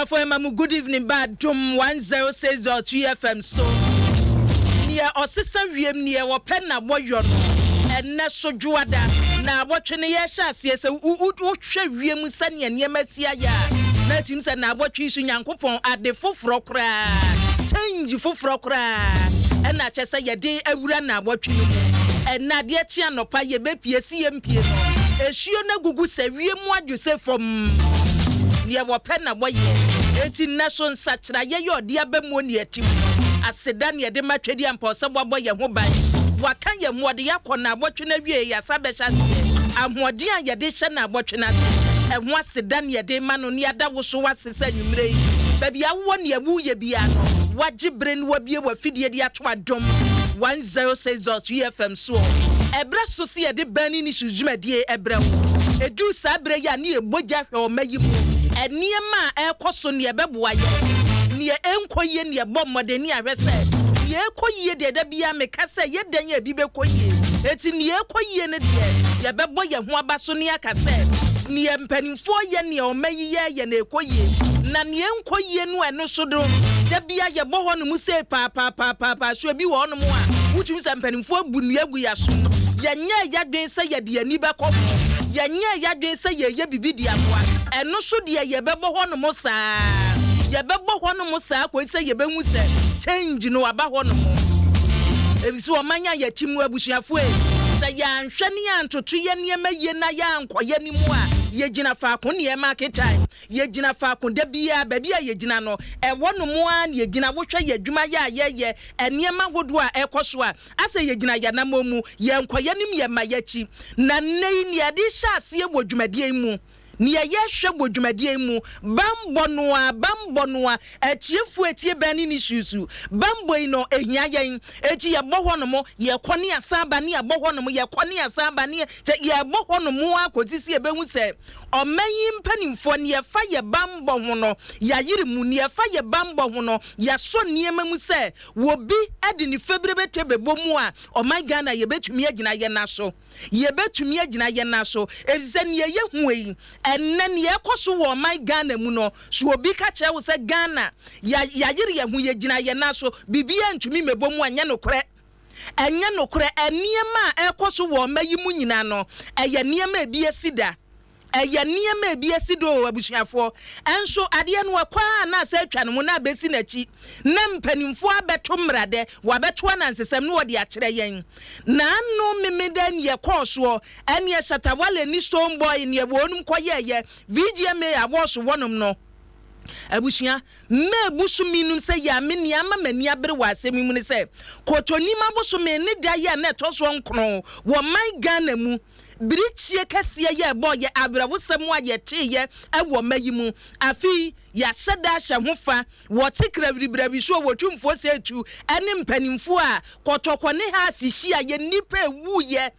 for mamu good evening bad drum 106.3 FM so near osisa wiem near wo pen na boyo no enne so dwoada na abotwe ye hya ase se wohwe wiem sane niematia ya na tim se na abotwe isu nyankopon ade foforo kra change foforo kra ena chese ye de awura na abotwe no ena de chi anopa ye bepie si ye mpie no ehio na gugu se wiem adwose from near wo pen na boye enti nation sachra ye yodi abamu ne atim aseda ne de matwedi ampa osebobɔ ye ho ban waka ye muode yakɔ na abotwe na wie ya sabɛhya ahoɔden a ye de hye na abotwe na ɛho aseda ne de ma no ne ada wo so wasesa nwumre baby awo ne awu ye bia no wagibre ne wabie wafidie de ato adom 106.3 FM so ebra so se ye de bani ni sujumade ebra edu sabre ya ne ebogya hwe o mayimu eniema ekoso ne ebeboa ye ne enkoye ne ebommode ne ahwese ye ekoye de da bia mekase ye dan ya bi bekoye eti ne ekoye ne de ye bebo ye ho abaso ne akase ne mpanimfo ye ne omayiye ye na ekoye na ne enkoye no eno so do da bia ye bo ho no mu se pa so bi wo no mu a wutum se mpanimfo abunu agu ya so ye nya ya dwen se ye de ani bekɔ ye nya ya dwen se ye bibi di aboa eno so de ye bebo ho no mu saa ye bebo ho no mu saa ko se ye behu se change no aba ho no mu ebiso omanya ye timu abusuafo se ya nhwe ne ya ntoto ye niema ye na ya nkoye ni mu a ye gina fa ko ne market time ye gina fa ko da bia ba bia ye gina no ewo no mu a ne ye gina wo hwe ye adwuma ya ye eniema hodo a ekoso a ase ye gina ya na momu ye nkoye nim ye ma ya chi na nei ne ade hya ase wo dwumadie mu ne ye hwe wo dwumadie mu bambo noa achiefu etie bani ni susu bambo ino ehia yen echi ye bo hono mo ye kone asaba ne ye bo hono mo ye kone asaba ne ye bo hono mo akodisi e behu se omanyi mpanimfo ne ye fa ye bambo ho no ya yiri mu ne ye fa ye bambo ho no ya so niema mu se wo bi ade ni febrebe tebebo mu a oman Ghana ye betumi agina ye na so ye betumi agina ye na so ebize ne ye huei enne ne ye koso wo oman Ghana mu no so obi ka che wo se Ghana ya yiri ye hu ye gina ye na so bibia ntumi mebomu anya nokore eniema ekoso wo mayi mu nyina no eye niema ebi esida eye niema ebi esido abusuafo enso ade no akwa na asa atwa no na besi nachi na mpanimfo abeto mrade wabeto na nsesem no wode akere yen na no memeda ne ye koso ene ye shatawale ni stone boy ne wonum koyeye VGMA awoso wonom no abushia me busuminum se ya me niama mani abere wa asemi mu ne se kotonima busumi ne da ya na toso nkron wo man Ghana mu birichie kase ye bo ye abrabusem wa ye teye ewo mayimu afi ya sheda hye hofa wo tikra biribrabi so wo twumfo se atu ene mpanimfo a kotokone ha asihia ye nipa ewu ye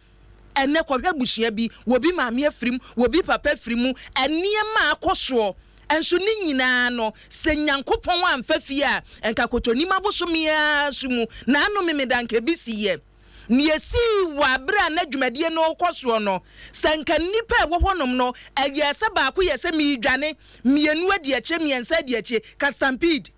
ene kohwa bushia bi wo bi maame afrim wo bi papa afrimu eniema akoso enso ni nyina no se nyankopon amfa fie a enka kotonima bosomia sumu na anu memedanke bisiye ni esi wa bra na dwumadie no koso no sanka nipa wo honom no eye se ba ko ye se mi dwane mienu adi ache miensa adi ache ka stampede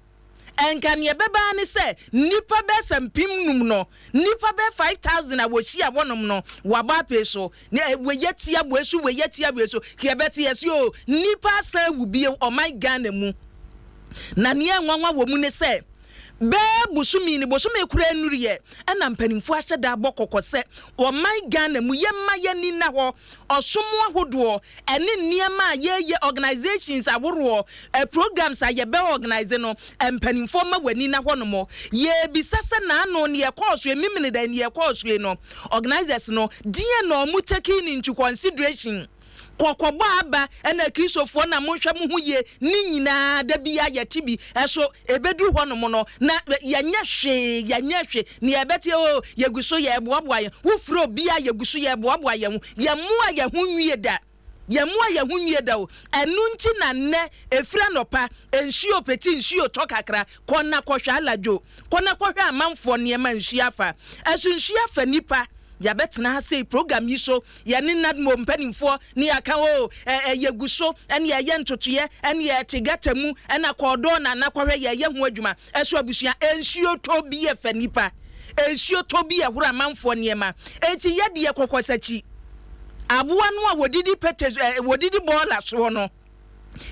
enka ne beba ne se nipa be sampim num no nipa be 5000 a wo hia wonom no waba pe so ne weyetia boesu weyetia boesu ke beti yesio nipa sa wubie o my Ghana mu na ne enwanwa wo mu ne se be busumi ni busumi kura nuriye ena mpanimfo ahyeda abokokose o my Ghana mu yemma yani na ho osomo ahodo ene niema ye organizations aworo programs a ye be organize no mpanimfo ma wani na ho no mo ye bisasa na ano ne ye course emimini da ne ye course no organizers no die no mu taking into consideration kokobo aba ena kristofo na monhwa mu huye ni nyina da bia yetibi eso ebedu ho no mo no na yanya hwe ne ebete o yeguso ye boaboa ye wo fro bia yeguso ye boaboa ye mu a ye hunwie da o enu nti na ne efira nopa ensuo peti ensuo tokakra kona kohwa alajo kona kohwa amanfo ne ma ensuo afa esu ensuo afa nipa ya betena ha say program yi so ye ne nadmo mpanimfo ne aka o yeguso ene ye ntotoye ene ye tigatamu ene akodo na nakwahwe ye ho adwuma eso abusua ensuo to bi ye fanipa ensuo to bi ye hura amanfo niema enti ye de kokosachi aboa no a wodidi pete wodidi bola so no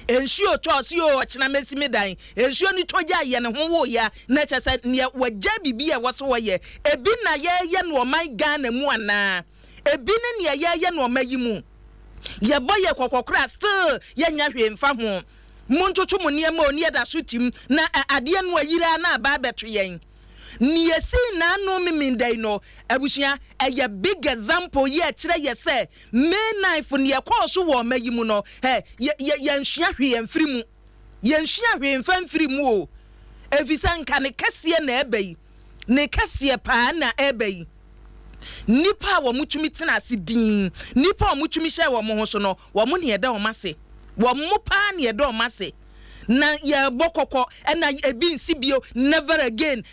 ensuo tosi o china mesimi dan ensuo ni toja ye ne ho wo ya na chese ne wagya bibia woso wo ye ebi na ye no man Ghana mu ana ebi ne ye no mayi mu ye boye kokokra still ye nya hwe mfa ho muntoto mu niema oni eda so tim na ade no ayira na ba beto yen ni yesi na no mimindai no abusua eye big example ye kire ye say May 9th ne ye call so wo mayi mu no ye nhua hwe emfiri mu ye nhua hwe emfiri mu o efisan ka ne kase na ebai ne kase pa na ebai nipa wo mutumi tena ase din nipa wo mutumi hye wo mo ho so no wo mo ne eda wo mase wo mo pa ne eda wo mase na ye bokoko na ebi nsibio never again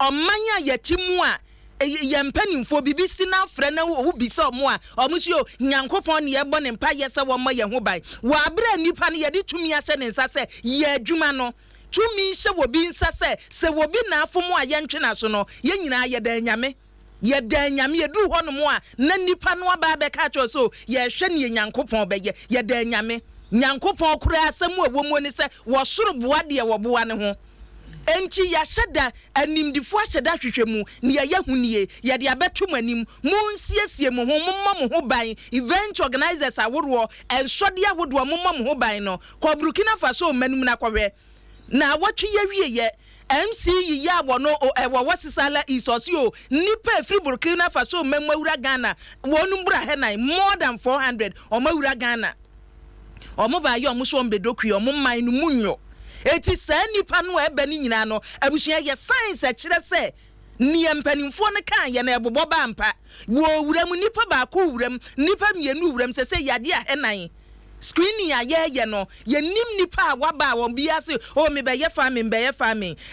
omanya yetimu a ye mpanimfo bibisi na frɛ na wo bisa omo a omusio nyankopɔn ne ye bɔ ne mpa ye sɛ wo ma ye ho bai wa abra nipa ne ye de tumi ahyɛ ne nsa sɛ ye adwuma no tumi hyɛ wo bi nsa sɛ wo bi na afomo a ye ntwe na so no ye nyina ye da nyame ye du hɔ no mo a na nipa no aba be ka cho so ye hwɛ ne nyankopɔn be ye da nyame nyankopɔn kura asɛm a wo mu ne sɛ wo soro boa de wo boa ne ho enti ya hyeda animdifo hyeda hwehwɛ mu ne ye hunie ye de abetum anim mu nsiesie mu ho momma mu ho ban event organizers aworo ensode ahodo momma mu ho ban no ko Burkina Faso manum na kɔhwɛ na watwe ye wie ye MC yi ya wono wo wasisala isosio nipa efri Burkina Faso memawura Ghana wonu mbura henan more than 400 o mawura Ghana omo ba ye omo so mbedokui omo man no munyo eti sa nipa no ebe ni nyina no abusua ye science a kire se ni empanimfo no kan ye na ebobo ba mpa wo wuram nipa ba ko wuram nipa mienu wuram se yade a henan screening a ye no ye nim nipa a waba won bia se o me be ye farming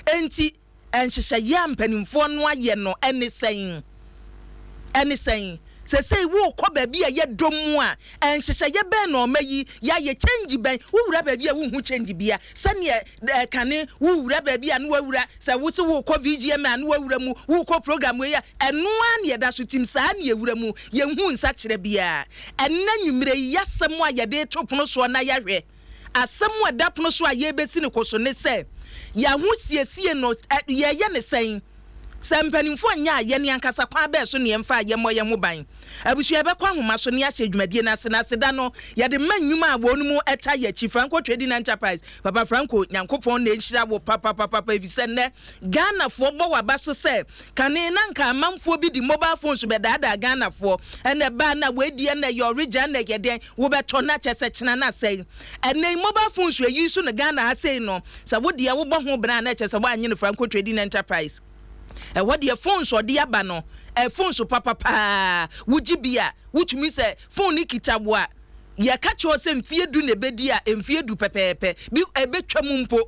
enti enhyehyɛ ye empanimfo no aye no ene sen se wo ko ba bia ye domu a enhyehyɛ ye ben no mayi ya ye change ben wo wura ba bia wo hu change bia se ne kane wo wura ba bia no wura se wo se wo ko VGM an wo wura mu wo ko program we ya eno an ye da so tim sa ne ye wura mu ye hu nsa kire bia enna nwumre yasem a ye de topono so na ya hwe asem a da pono so a ye besi ne koso ne se ya hu siesie no ye ne sen sempanimfo anya ye ne ankasa kwa be so ne mfa ye moye ho ban abusua be kwa homa so ne ahye dwumadie na seda no ye de mannwuma a wonu mu eta ye chi Franco Trading Enterprise Papa Franco nyankopon na enhyira wo papa evise ne Ghana fo bo waba so se kane na nka amamfo bi di mobile phones be dada Ghana fo ene ba na we die na your region na ye den wo beto na chese chena na sei ene mobile phones we use no Ghana ha sei no sa wo de wo bo ho bra na chese wo anye no Franco Trading Enterprise what the phones or the abano phone so papa wujibia which means phone ikitaboa ye catch us mfie du ne bedia mfie du pepepe bi ebetwa mumpo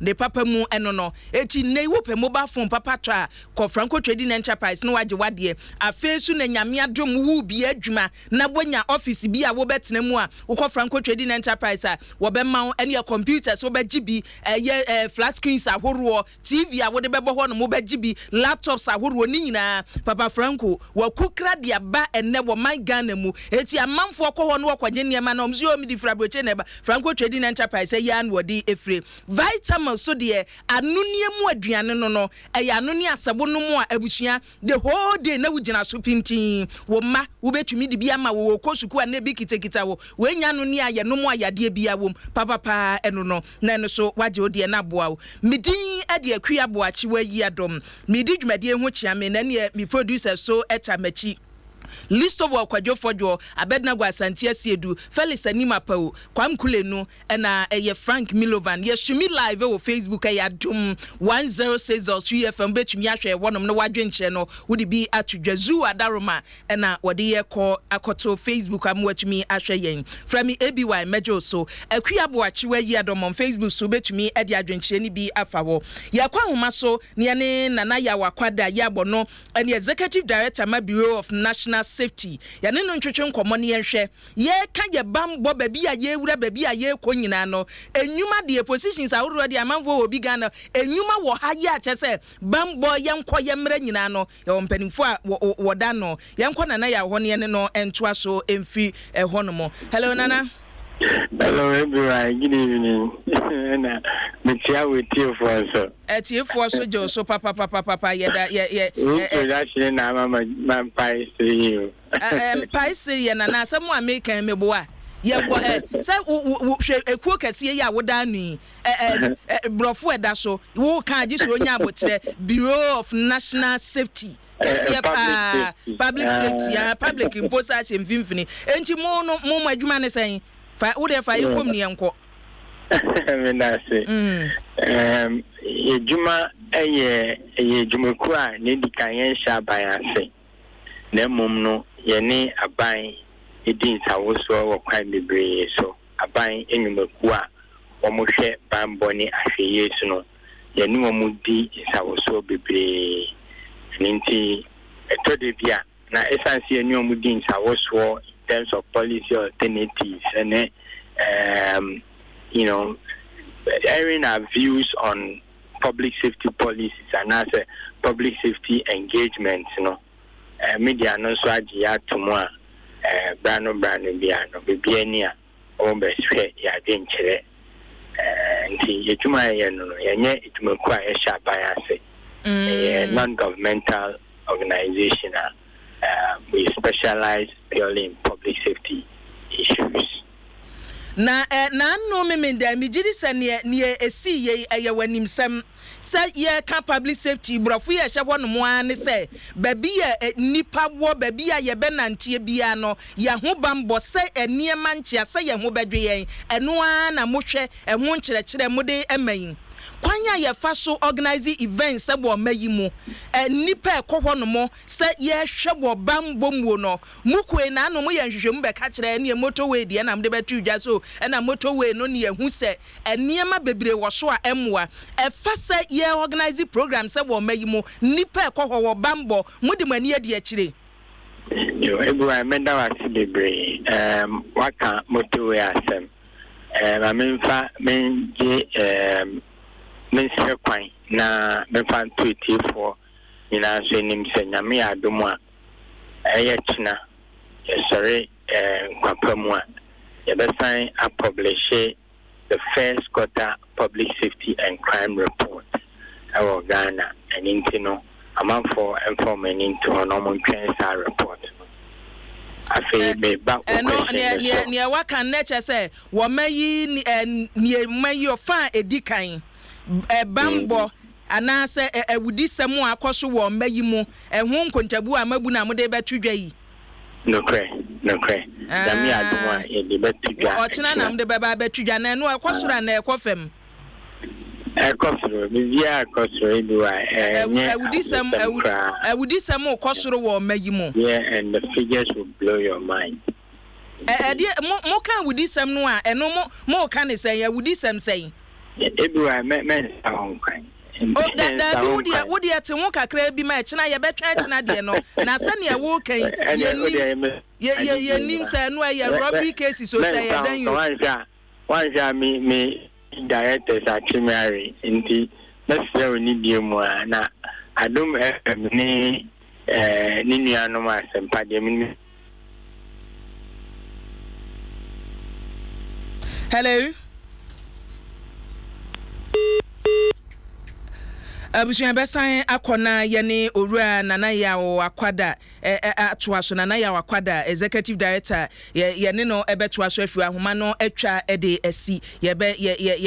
ne papa mu eno no eti ne wo pe mobile phone papa twa ko Franco Trading Enterprise no waje wade afesu na nyame adom wu bi adwuma na bonya office bi a wo betena mu a wo ko Franco Trading Enterprise a wo be ma ene computers wo be gibi flat screens ahoro TV a wo de bebo ho no mo be gibi laptops ahoro ni nyina Papa Franco wa kukra dia ba ene wo man Ghana mu eti amanfo ko ho no kwanye niema na omzo mi di frabroche ne ba Franco Trading Enterprise ya no di efre vitamin so de anunie mu aduane no eya anuni asebo no mu a abusua the whole day na wugina so pintin wo ma wo betumi di bia ma wo kosuku a na bi kitekita wo we nya anuni aye no mu ayade bia wo papa eno no na eno so waje odi na boa wo midin ade akua boachi wa yi adom midi dwumade ho chia me na ne mi producer so etamachi Listo wa kwadwofojo Abednego Asante Asiedu Felix Anima Pau Kwam Kulenu na Frank Milovan ye shumi live o Facebook ya dum 106.3 FM betumi ahwe wonom no wadwenche no wodi bi atudwazu adaroma na wode ye kɔ akoto Facebook am watumi ahwe yen frami ABY mejo so akuabo achiwa yi adomon Facebook so betumi ade adwenche ni bi afawo ya kwa homa so ne ne nana ya wakwada ya bono and executive director ma Bureau of National Safety ya ne no ntwetwe nkomo ne yenhwe ye ka ye bambo baby a ye wura baby a ye ko nyina no enwuma de positions awuro de amanfo obi Ghana enwuma wo ha ye achese bambo yenko ye mra nyina no ye ompanimfo a woda no yenko nana ya ho ne no entoa so emfi ehonomo. Hello Nana. Hello everyone, good evening. Metia with you for so. You for so jo so papa yeah. Actually na mama man pai see. Pai see na na some American me boa. Ye wo say hwe ekuo kase ya woda nu brofo eda so wo kan ji so onya abotre Bureau of National Safety. Public safety public imposition vimfini enti mo adwuma ne sen fa wo de fa yekom ne enko me na se ejuma ejumaku a ne dikan yen sha ban ase na mum no ye ne aban edin sawoso wo kwan bebre so aban enyumaku a wo mo hwe bamboni ahweye su no ye ne wo mo di sawoso bebre ninti etode bia na essence ye nyo mudin sawoso in terms of policy alternatives and airing our views on public safety policies and as a public safety engagement media no so agia tomo brano bia no biania o be hwe ya denkyere nti etuma ye no yenye etumaku a ye sha bias a non-governmental organization. We specialize purely in public safety issues. Na no me da mi gidi se ne esi ye ayawanim sem sa ye ka public safety brofo ye hye ho no mo an se baby ye nipa wo baby ye be nantie bia no ye ho bambo se eniema nchia se ye ho bedwe yen eno a na mo hwe ho nkyerɛkyerɛ mo de emayin kwanya ye fa so organize events se bo mayi mu nipa ekoho no mo se ye hwe bo bambo mu no mukwe na no mo ye hwehwem be ka kire ne motorway de na mde betu dwa so na motorway no ne hu se eniema bebre wo so a emwa fa se ye organize program se bo mayi mu nipa ekoho wo bambo mudi mani ade akire yo ebuwa menda wasi bebre waka motorway asem amemfa menje mense kwan na mefa tweet for ina so nim se nyame adomu a eye china sorry kwapamu a yebesan a publish the first quarter public safety and crime report our Ghana and intino amount for information into normal transa report afi be back no ne waka nature say wo mayi ne mayi ofa edikan bambo anase ewudisem akoso wo mayi mu ehu nkontabu amabu na mode betudwa yi no cray dami adumo a ye de betudwa o china na mode beba betudwa na no ekosoro na ekofem ekosoro bibia ekosoro eduwa ewudisem ekosoro wo mayi mu yeah, and the figures will blow your mind mo kan ewudisem no a eno mo kan ne say ewudisem say everywhere men sound kind. Oh, that would you to walk a crabby match? And I bet na de no. Na sani a walk ye nim say no ya robbery cases so say then you one me directors actually inti necessarily need you more na adom ni nua no ma sempa de me. Hello. Abusuan besan akona yene owura nana ya akwada atoaso nana ya akwada executive director yene no ebetoaso afi ahoma no atwa ede asi ye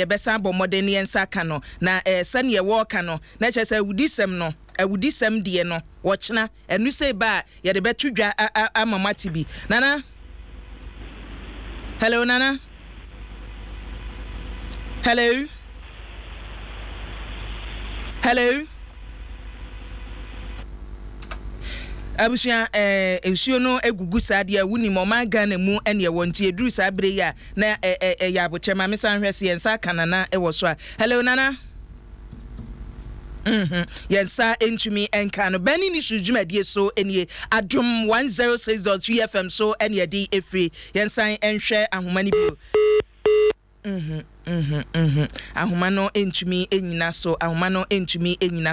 besan bo modern yensa ka no na sane ye wo ka no na chese wudisem no awudisem de no wochena enu say ba ye de betu dwa amamati bi nana hello nana hello abusia ensuo no egugu saade wuni mo man Ghana mu ene wonti eduru sabre ya na ya abochema me san hwese yensa kanana ewo so a hello nana yensa entumi enka no bani ni sujumadi so enie adum 106.3 FM so ene di efri yensa enhwe ahomani bio ahoma no entumi enyina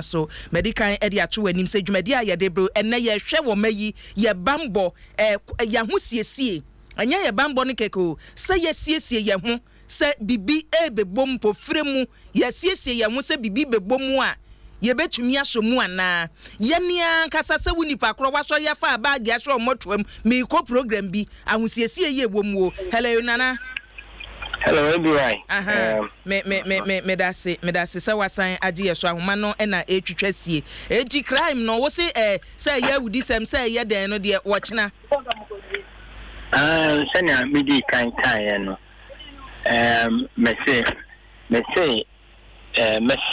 so medical edi ato wanim se dwumadi a ye de bro enne ye hwe wo mayi ye bambo ya ho siesie anya ye bambo no keko se ye siesie ye ho se bibi ebebom pofremu ye siesie ye ho se bibi bebom a ye betumi asomu ana ye nia kasa se wuni pakro waso ya fa bag ya so motoam me ko program bi ahosiesie ye wom hello nana. Hello, everyone. Me dase se wasan agye so ahoma no na etwetwasie enti crime no wo se say ya wudi sem say ya den no de wochena sanya midi kan no me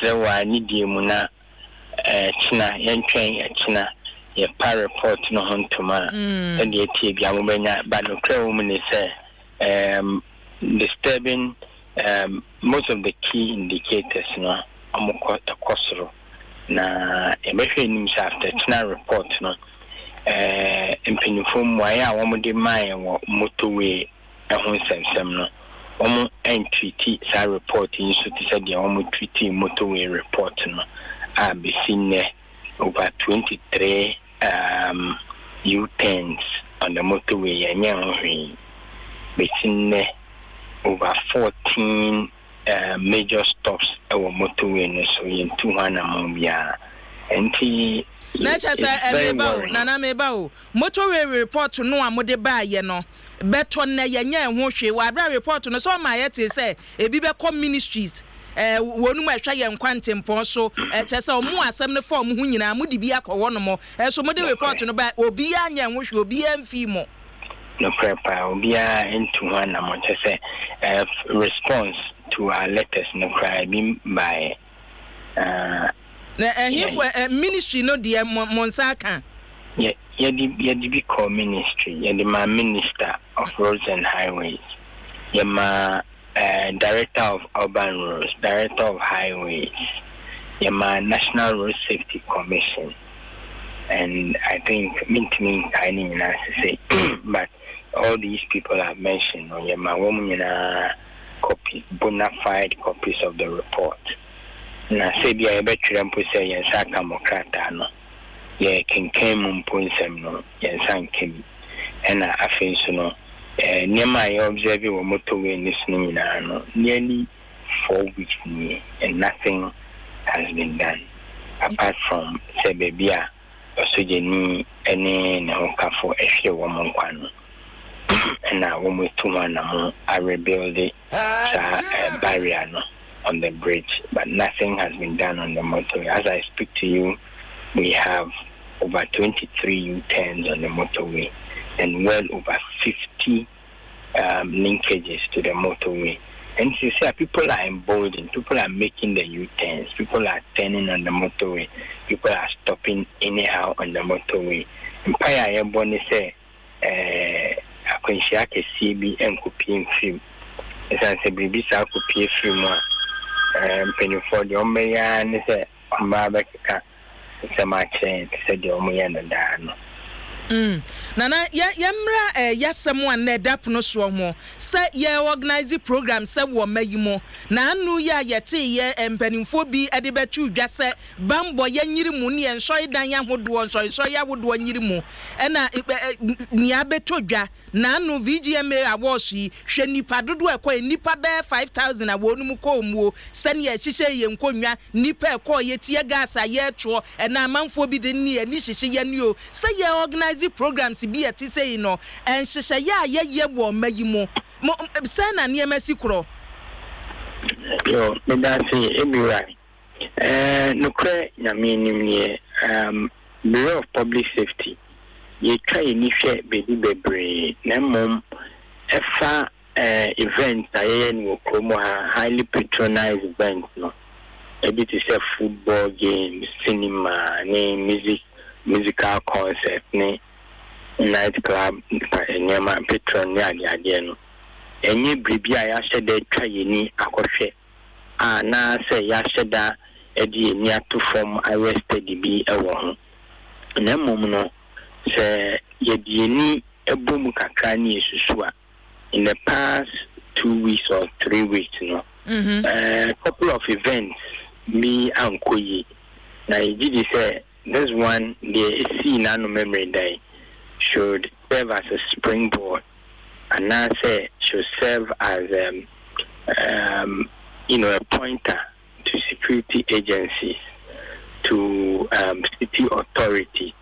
say wa ni die mu na china yentwen china ye pa report no hontoma e de tie bia mo benya ba no kra wo mu ni say disturbing most of the key indicators no amukosoro na emehwe nim after china report no impinifo mu aya wo de mai wo motorway ehun sensem no wo entity sa report inso ti said ya wo treaty motorway report no abisine over 23 U-turns on the motorway yanyanhwe besine over 14 major stops our motorway no so in 200 mobia enti na cha sa nana meba motorway report no amode ba ye no beto na yenya ho hwe wa bra report no so ma yete say ebi be come ministries wonu ma hwa ye nkwantempon so che say omu asem ne form hu nyina mu di bi akọwo no mo so mo de report no ba obi anya ho hwe obi amfi mo no prepare obia into one mo say response to our letters no cry by here for ministry no de monsaka yeah the call ministry yeah the minister of roads and highways yeah my director of urban roads, director of highways yeah my national road safety commission, and I think I need to say but all these people I've mentioned, my woman copy, bona fide copies of the report. Na say be I bet you say yes, Sakamokrata no. Yeah, can mumponsem no, yes, Sankim. And I think so no. Near my observing or motorway in this no, nearly 4 weeks near, and nothing has been done apart from say baby or so any no for a few woman. And now when we I rebuild the barrier on the bridge, but nothing has been done on the motorway. As I speak to you, we have over 23 U-turns on the motorway and well over 50 linkages to the motorway. And you see, people are emboldened, people are making the U-turns, people are turning on the motorway, people are stopping anyhow on the motorway. Empire Airborne say, akwenshia ke CB enkopie film esanse bibi sa kopie film a penifo de omeya ne se amba bekeka se ma chen se de omeya na da no nana yamra yasem wan na dap no so ho se ye organize program se wo mayimo na anu ya yete ye empanimfo bi ade betu dwa se bambo ya nyiri mu ne ensoy dan ya hodo ensoy ya hodo nyiri mu na nia beto dwa na anu VGMA awards yi hwe nipa dodo ekọ nipa be 5000 a wonu mu ko mu se ne ya hihye ye nkonwa nipa ekọ ye tie gas a ye tro na amanfo bi de ne ani hihye ye ne o se ye organize programs bi ati say no en hihye ya ye wo mayimo se na ne emasi kro yo me da say everywhere no kre na me nim ne Bureau of Public Safety. You try initiate baby bebre. Nemom efa events ayen wo highly patronized events no. Maybe to say football games, cinema, musical concert, nightclub, patron no. Any baby I said they try any akoshe. Na say ya sheda edi ni atu form arrested bi ewo ho. Na mom no say yedi ni ebom kakra ni esusu a in the past 2 weeks or 3 weeks a couple of events me ankoyi na you say this one the see na no memory day should serve as a springboard and now say should serve as a pointer to security agencies, to city authorities.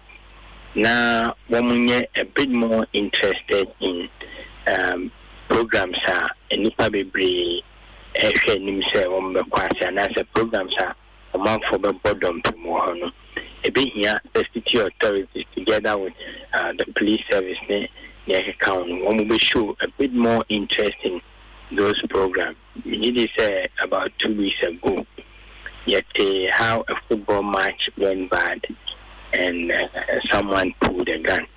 Now, women a bit more interested in programs and nipa bebre nim say kwase and as programs a month for the bottom to more no. A bit here the city authorities together with the police service near account will be show a bit more interest in those programs. It is about 2 weeks ago. Yet how a football match went bad and someone pulled a gun.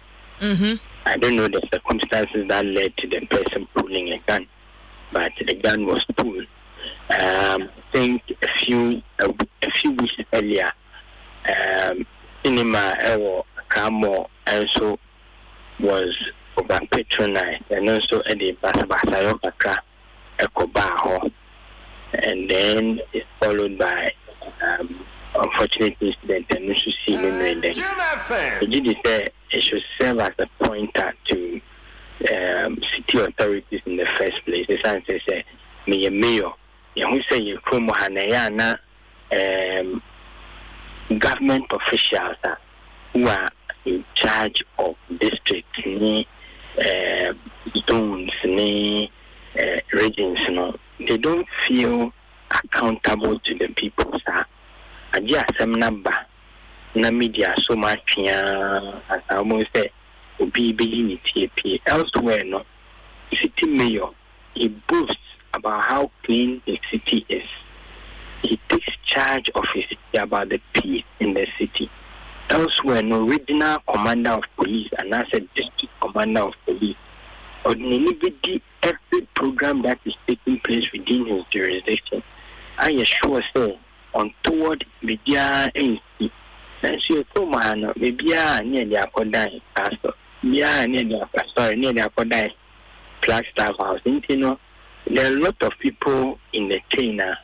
I don't know the circumstances that led to the person pulling a gun, but the gun was pulled. I think a few weeks earlier, cinema Kamo also was over patronized, and also at the Basabasayo Kaka Ekobaho, and then it's followed by unfortunate incident and we should see memory then. It should serve as a pointer to city authorities in the first place. The sign says, me a mayor, who say you come Hanayana government officials who are in charge of districts, zones, regions, they don't feel accountable to the people, sir. I just some number, na media so much, as I almost say, will be beginning TAP. Elsewhere, no, city mayor, he boasts about how clean the city is. He takes charge of his city about the peace in the city. Elsewhere, no regional commander of police and as a district commander of police, or anybody, every program that is taking place within his jurisdiction, I assure say on toward media NC. And so you told man, maybe near the Akodai pastor, near the pastor, near the Akodai Flagstaff House. There are a lot of people in the China.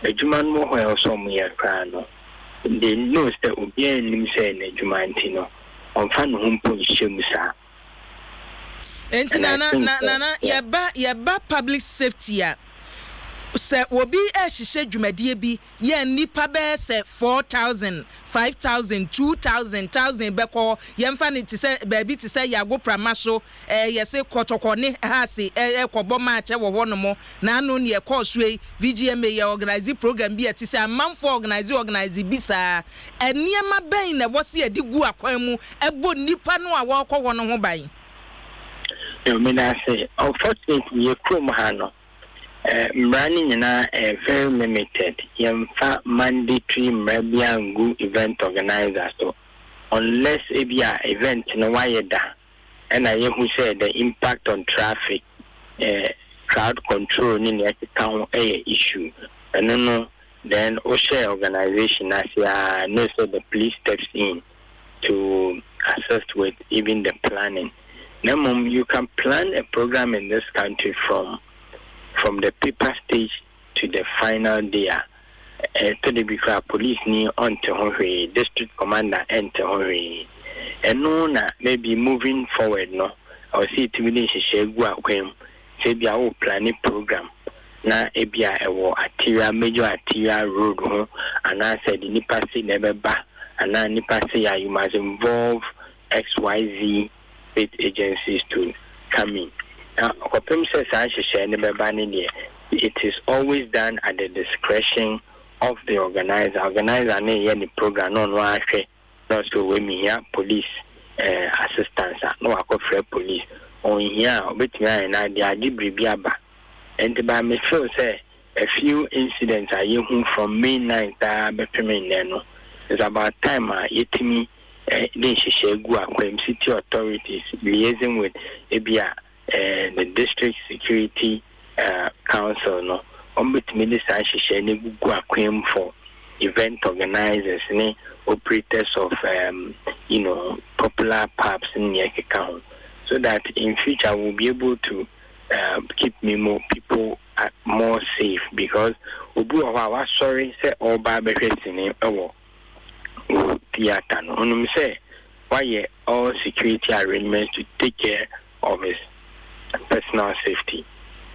The Juman Moho also me a crano. They know that will be an say in Jumantino on Fan Humpo Shimsa. And Nana, yaba public safety. Say will be a shisha jumadie bi ye nipa be say 4,000 5,000 2,000 1,000 beko yemfa ne ti say baby ti say yago pramaso ye say kotokone ha se ekobo match wo wo no mo na anu ne course we VGMA ye organize program bi ti say amamfo organize bi sa eniema ben na wo se edi gu akwan mu ebo nipa no a wo kɔ no ho ban. Me na say unfortunately ye krom ha no running very limited. Yemfa mandatory Mrabiangu event organizer. So unless it be an event no wayeda, and I who said the impact on traffic, crowd control in the town issue. And no, then OSHA organization as no so the police steps in to assist with even the planning. Now, you can plan a program in this country from the paper stage to the final day. To the before police ni on to Hori, district commander enter Hori. And no, maybe moving forward, no, I'll see it to be a say be our planning program. Na ebia ewo arterial major arterial road ho and I said the nipa say never ba and na nipa say you must involve XYZ state agencies to come in. Now, it is always done at the discretion of the organizer. Organizer any program on also when me here police assistance no akofre police on here obetimi and na dia gibribiaba and by me feel say a few incidents are you from May 9th no it's about time yetimi they share go akwem city authorities liaising with ebia the district security council no between this share ne go akwem for event organizers operators of popular pubs in Yakeka, so that in future we'll be able to keep more people more safe, because Ubu was sorry say all barbecues in our theater. No, say why all security arrangements to take care of his personal safety.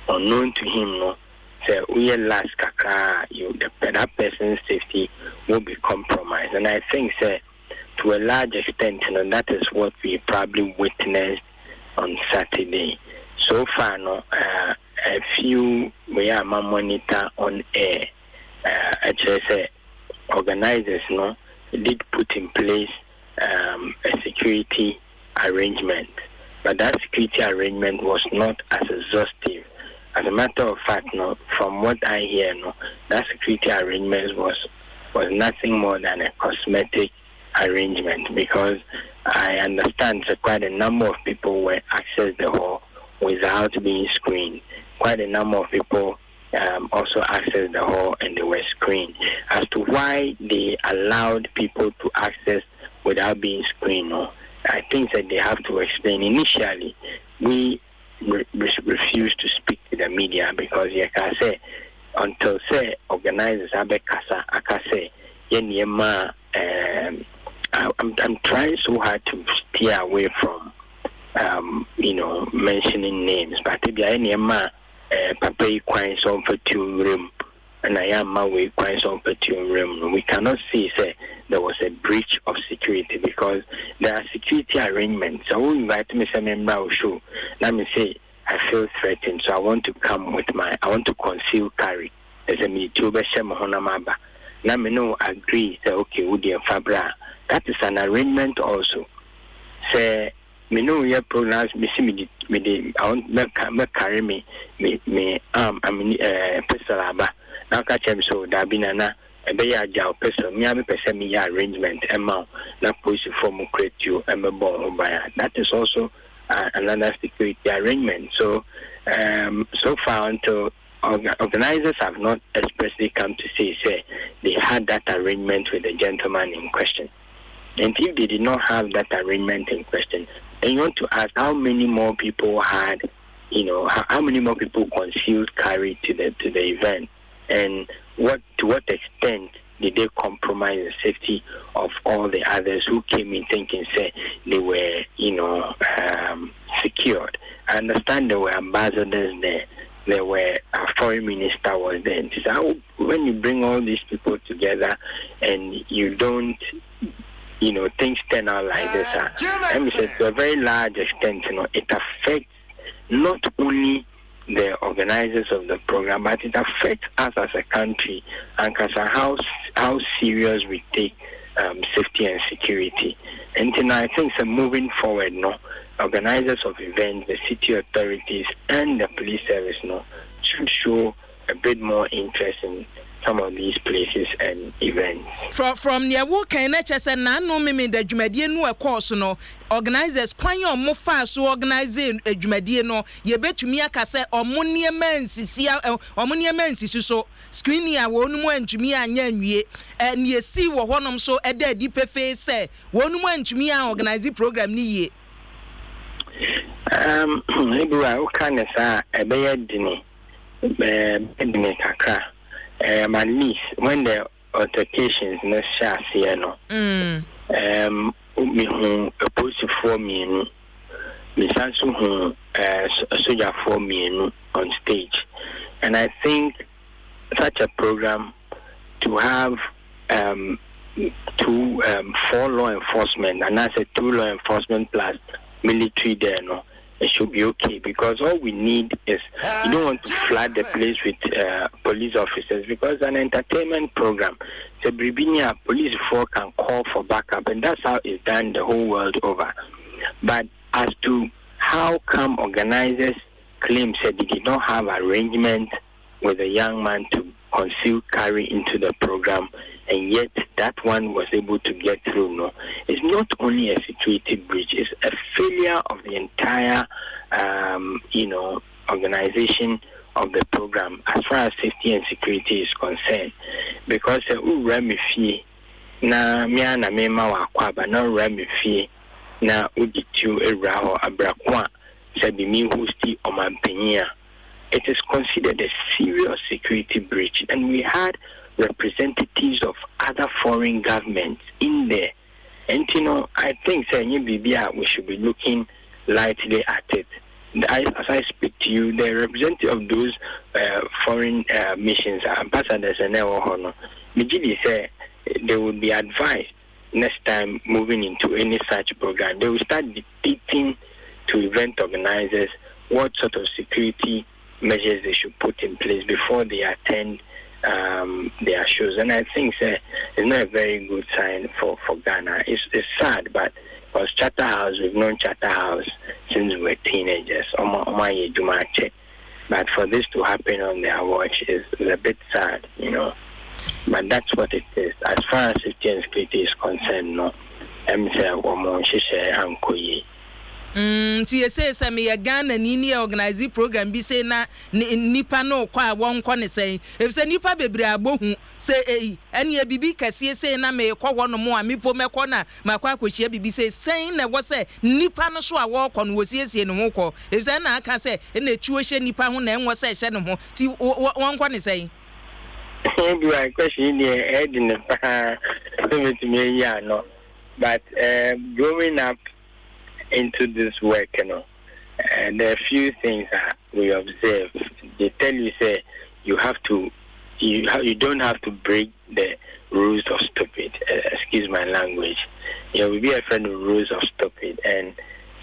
Unknown to him, no. Say we last kaka, that person's safety will be compromised, and I think say to a large extent, that is what we probably witnessed on Saturday. So far, no, a few we are monitor on air. Actually, say organizers, no, did put in place a security arrangement, but that security arrangement was not as exhaustive. As a matter of fact, no, from what I hear, no, that security arrangement was nothing more than a cosmetic arrangement, because I understand that quite a number of people were access the hall without being screened. Quite a number of people also accessed the hall and they were screened. As to why they allowed people to access without being screened, no, I think that they have to explain. Initially, we refused to speak to the media because you can say until say organizers abe kasa akase yeniyema I'm trying so hard to steer away from mentioning names, but if yeniyema papa kwan so for two room and I am my way kwan so for two room, we cannot see say there was a breach of security because there are security arrangements. So we invite me some member show. Let me say I feel threatened, so I want to come with I want to conceal carry. There's a military honamaba. Now me no agree say okay Udi and Fabra. That is an arrangement also. Say me know your pronouns me see me I want me carry me pistol aba. Now catch him so that be nana. Ebeya jaw person me abi person me arrangement amount na police form create you and that is also another security arrangement. So so far until organizers have not expressly come to say they had that arrangement with the gentleman in question. And if they did not have that arrangement in question, then you want to ask how many more people had, how many more people concealed carry to the event, and to what extent did they compromise the safety of all the others who came in thinking say they were secured. I understand there were ambassadors there. There were a foreign minister was there. So when you bring all these people together and you don't, things turn out like this. Let me say to a very large extent, it affects not only the organizers of the program, but it affects us as a country and how serious we take safety and security. And I think moving forward, organizers of events, the city authorities, and the police service, should show a bit more interest in some of these places and events. From the work and no me the Jumadie no course organizers kwan your mo fa so organizing Jumadie no ye betumi aka say omonie mansisia omonie mansisi so screen ya wonu mu antumi anya nwie ne yesi wo honom so eda di pefe say wonu mu antumi an organize program ni ye Hebrew o kan sa ebeye dini kakra at least when the altercations no shas here me who opposed to 4 men, me sansu who a soldier 4 men on stage, and I think such a program to have 4 law enforcement, and I said 2 law enforcement plus military there, it should be okay, because all we need is, you don't want to flood the place with police officers, because an entertainment program, the Bribinia police force can call for backup, and that's how it's done the whole world over. But as to how come organizers claim said they did not have arrangement with a young man to conceal carry into the program, and yet that one was able to get through, no, it's not only a security breach, it's a failure of the entire, organization of the program as far as safety and security is concerned. Because na miana mema wakwaba na ramifi na uditu eraho abrakwa sabi mi hosti omampenia. It is considered a serious security breach, and we had representatives of other foreign governments in there. And I think we should be looking lightly at it. As I speak to you, the representative of those foreign missions, ambassadors and honor, say they will be advised next time moving into any such program. They will start dictating to event organizers what sort of security measures they should put in place before they attend their shows. And I think it's not a very good sign for Ghana. It's sad, but because Charterhouse, we've known Charterhouse since we were teenagers. But for this to happen on their watch is a bit sad, But that's what it is. As far as safety and security is concerned, no. TSA me Ghana ni organize program bi say na nipa no kwa wonko ne say if say nipa bebre abohu say ene bibi kase say na me kɔ hɔ no mo a mipo mekɔ na makwa akɔhia bibi say na wo say nipa no so a wo kɔ no wosiesie no ho kɔ if say na aka say na tuo hye nipa ho na enwo say hye no ho ti wonko ne say do I question the head in the no, but growing up into this work, there are a few things that we observe. They tell you, say, you don't have to break the rules of stupid. Excuse my language. We be a friend of rules of stupid, and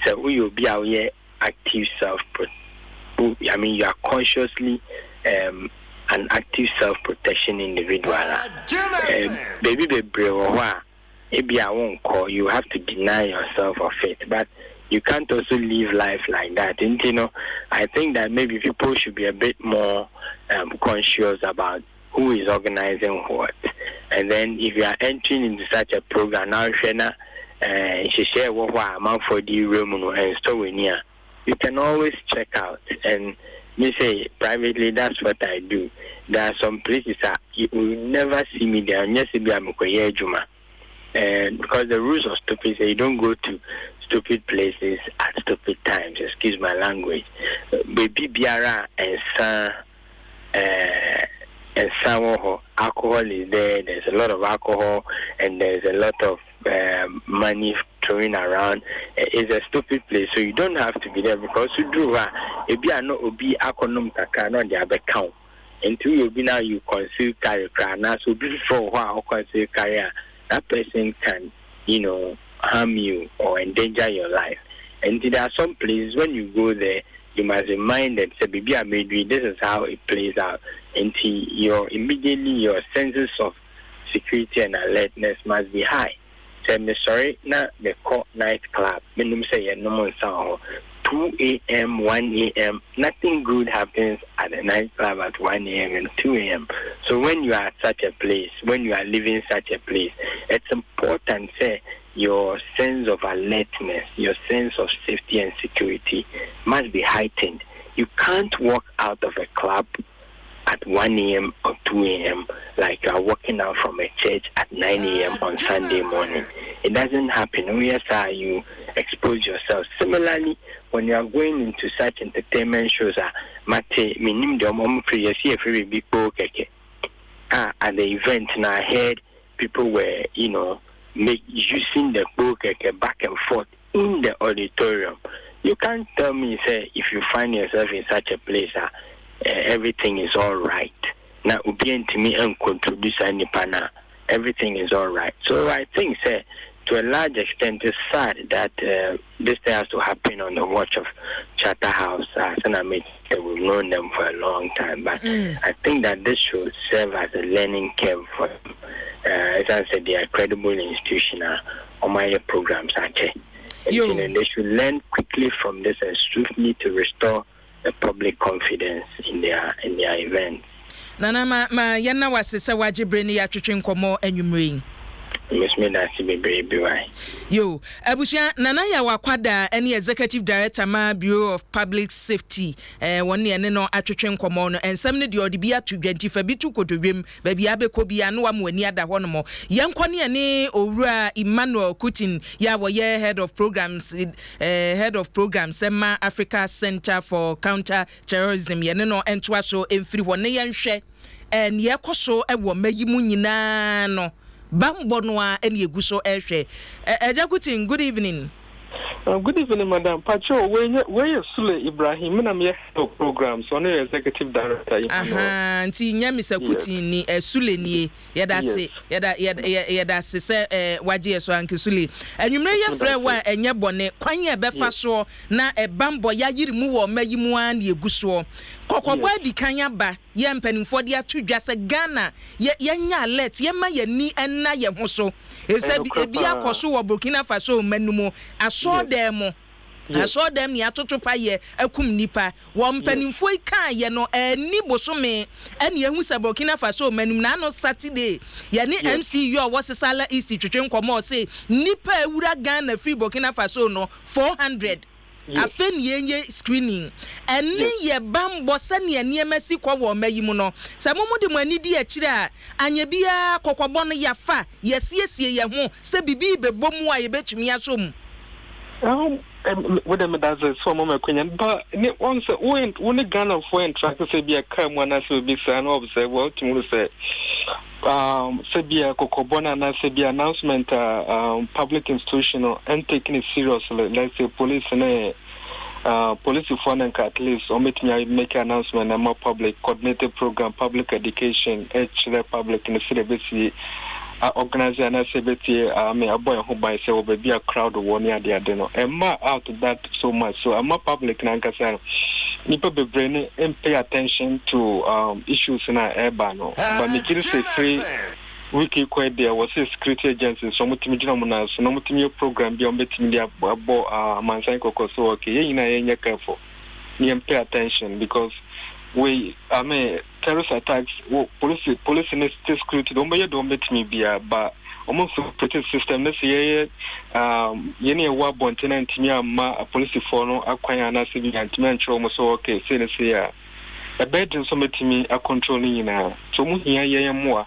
so we will be our active you are consciously an active self-protection individual. Baby, maybe I won't call. You have to deny yourself of it, but you can't also live life like that. And I think that maybe people should be a bit more conscious about who is organizing what. And then if you are entering into such a program now, you can always check out. And me say privately, that's what I do. There are some places that you will never see me there. And because the rules of stupid say you don't go to stupid places at stupid times, excuse my language. Baby biara and alcohol is there, there's a lot of alcohol and there's a lot of money throwing around. It's a stupid place, so you don't have to be there, because you do if you are not obi akonum kaka no the other count until you be now you conceal carry now, so before while conceal carry that person can, harm you or endanger your life. And there are some places when you go there, you must remind that this is how it plays out. And immediately your senses of security and alertness must be high. So I'm sorry, not the court nightclub. When say no 2 a.m., 1 a.m., nothing good happens at the nightclub at 1 a.m. and 2 a.m. So when you are at such a place, when you are living such a place, it's important, say, your sense of alertness, your sense of safety and security must be heightened. You can't walk out of a club at 1 a.m. or 2 a.m. like you are walking out from a church at 9 a.m. on Sunday morning. It doesn't happen. Yes, you expose yourself. Similarly, when you are going into such entertainment shows, at the event, and I heard people were, using the book back and forth in the auditorium. You can't tell me, say, if you find yourself in such a place, everything is all right. Now, to me and contribute any pana, everything is all right. So I think, say, to a large extent, it's sad that this thing has to happen on the watch of Charterhouse. We've known them for a long time, but I think that this should serve as a learning curve for them. As I said, they are credible institutional on my programs. They should learn quickly from this and swiftly to restore the public confidence in their events. Nana ma yana wasese wajibre ni atwetwe nkomo anwumre. Miss Medasi baby why. Yo, Abusia Nana ya wakwada any executive director ma Bureau of Public Safety won ne no atwetwe nkomo no ensem ne de odibia to dwantifa bitu kodowem ba bia bekobia no amwani ada ho no mo yenkone ne owura Emmanuel Kutin ya woye head of programs Sema Africa Center for Counter Terrorism ye no entwa so emfiri ho ne yenhwe en ye koso ewo mayimu nyina no Bambo noa eni eguso ehwe. Ejakutin, good evening. Good evening, Madam. Pacho, where Sule Ibrahim, na me programs on the executive director. Aha, nti nyame sakutin ni Sule ni yada se waje so anke Sule. Enwumre ye frɛ wa enye bone kwanye befa so na bambo ya yiri mu wo mayimu an eguso. Kokobwa di kanya ba ye mpanimfo de atudwa se Ghana ye nya alert ye ma ye ni enna ye ho so ese bi akoso wo Burkina Faso manumu aso dem ni atotopa ye akum nipa wo mpanimfo kan ye no ani bosome ene ehu se Burkina Faso manum na no Saturday ye ni MCU wo sesala East twetwe nkomo se nipa ewura Ghana free Burkina Faso no 400 afen yenye screening eni ye bambo sane eniemasi kwa wo mayimu no se momu de mo ani di akire a anya bia kokobɔ no yafa yesiesie ye ho se bibi bebomu a ye betumi asom what them does so mama kwenyan but once when Ghana for track say be a come one as be say no observe what to say say be a kokobona na say be announcement public institutional and taking it seriously like say police and police phone and at least or make announcement and more public coordinated program public education public in the city organizer and CBT a boy who by say will be a crowd of 1 year there no and more out of that so much so I'm more public nankasa nipa be brain and pay attention to issues in our urban but me just say free wiki quite there was a security agency so mutimijina muna so no mutimio program bi ombetimi dia abo mansan kokoso okay ye careful ni pay attention because terrorist attacks police and security don't be betimi bia but almost protect system let's say ye wa bontina ntimi ama police for no akwan na se bi ntimi ancho mo so okay say ya a bed so metimi a controlling na so mu hia ye mo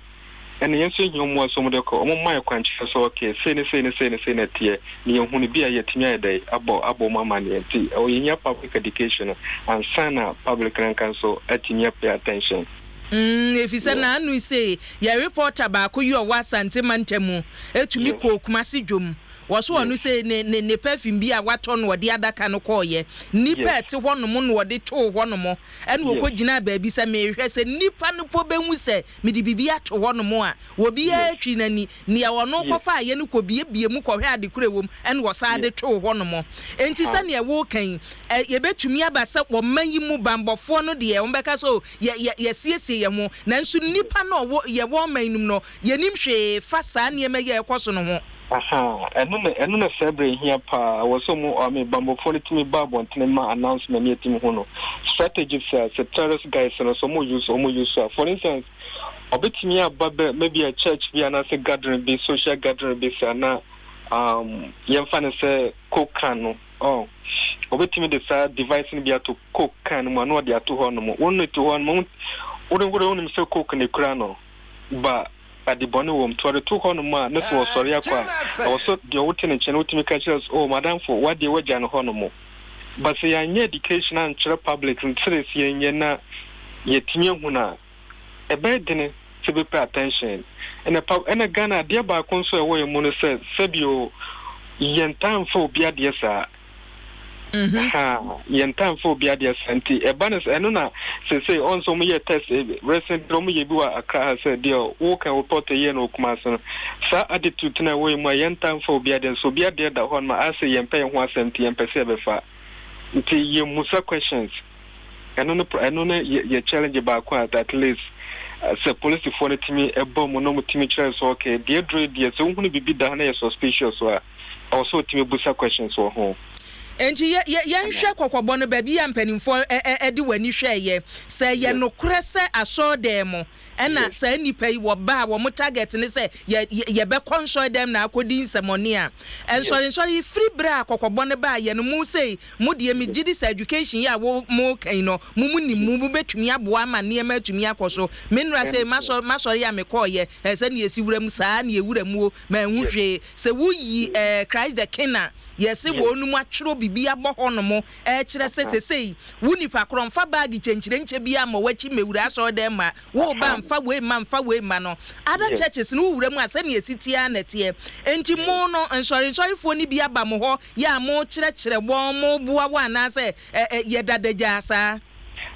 and yes you more some of the my quantity so okay say tie ni hunu bia yetimi ade abo mama ni enti o yin public education and sana public council atimi pay attention if you say na anu say your reporter ba ko yo wasante mantemu etumi ko kumasi dwom waso anu say ne perfume bi a wato no de adaka no koye nipa ete honom no de to honom ene wo kogina baabi se me hwe se nipa no po behu se me de bibia to honom a wo bia atwi nani ne wono kofa ye no ko bie mu ko hwe ade kure wom ene wo sa de to honom enti se ne wo kan ye betumi abasa wo manyi mu bambofo no de ye wo beka so ye siesie ye ho nanso nipa no wo ye wo manum no ye nim hwe fa sa ne me ye ekoso no ho enu na celebrate here pa waso mu bambo for it me babo ntema announcement yet me hono strategies say terrorist guys no so mo use for instance obetimi ababa maybe a church bi na say gathering be social gathering be say na yemfa ne say kokano obetimi de sa device ni bi ato kokano mo no de ato hono mo wonu to hono mo wonu say kokano kura no ba at the bonnet room to the 200 man, this was sorry. I was so the wooden and channel catchers, madam, for what they were Jan Honomo. But say, I need education and public and cities yena yet Huna. A bad dinner to be pay attention. And a Ghana, dear by console away, Mona says, Sabio, yen time for Biadiasa. Yen time for Biadia Santi. A bonus, and no, say on some year test recent Romy Bua a car said, dear, walk and report a yen of Mason. Sa attitude to away my yen time for Biadia, so Biadia that one my assay and pay 1 cent and per 7 far. nti ye musa questions eno ye challenge ba kwa at least say police for the team ebom no mutimi chere so okay dey so hunu bibi da na ye suspicious so also timi busa questions so ho enti ye nhwe kokobɔ no ba bi ya mpanimfo edi wani hweye sɛ ye nokore sɛ aso dem ɛna sɛ nipa yi wo ba wo target ne sɛ ye be console dem na akodi nsemoni a ensori free bra kokobɔ no ba ye no mu sei mu de mi gidi sɛ education ya wo mu kan no mu ni mu betumi aboa ma ne ma atumi akoso menura sɛ masori ya me call ye sɛ ne esi wuram saa ne ewuram o ma nhwe sɛ wuyi Christ the King yes wo nu mu atwero bibia bɔ hɔ no mo kyerɛ sɛ wuni pa kromfa bag chenchire bia ma wachi mewura so dem ma wo ba mfa we ma no other churches no wura mu asɛ ne esitia na tie enti mo no nsɔre fo ni bia ba mo hɔ ya mo kyerɛ bɔ mo boa wa na sɛ ye dadagya asa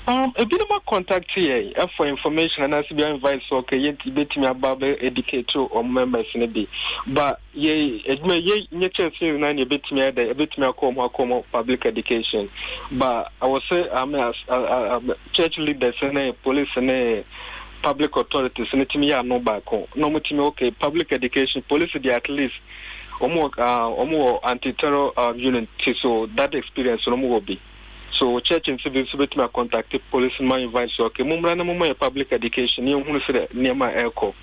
a bit of contact here for information and as be advice okay yet betimi about educate or members in be but ye church na ye betimi ada betimi akoma public education but I will say church leaders and police and public authorities and timi ya no back no mutimi okay public education police dey at least omo anti-terror unit so that experience no will be. So church and civil service may contact police my advice okay mumra na mumma public education you hunu say niema echo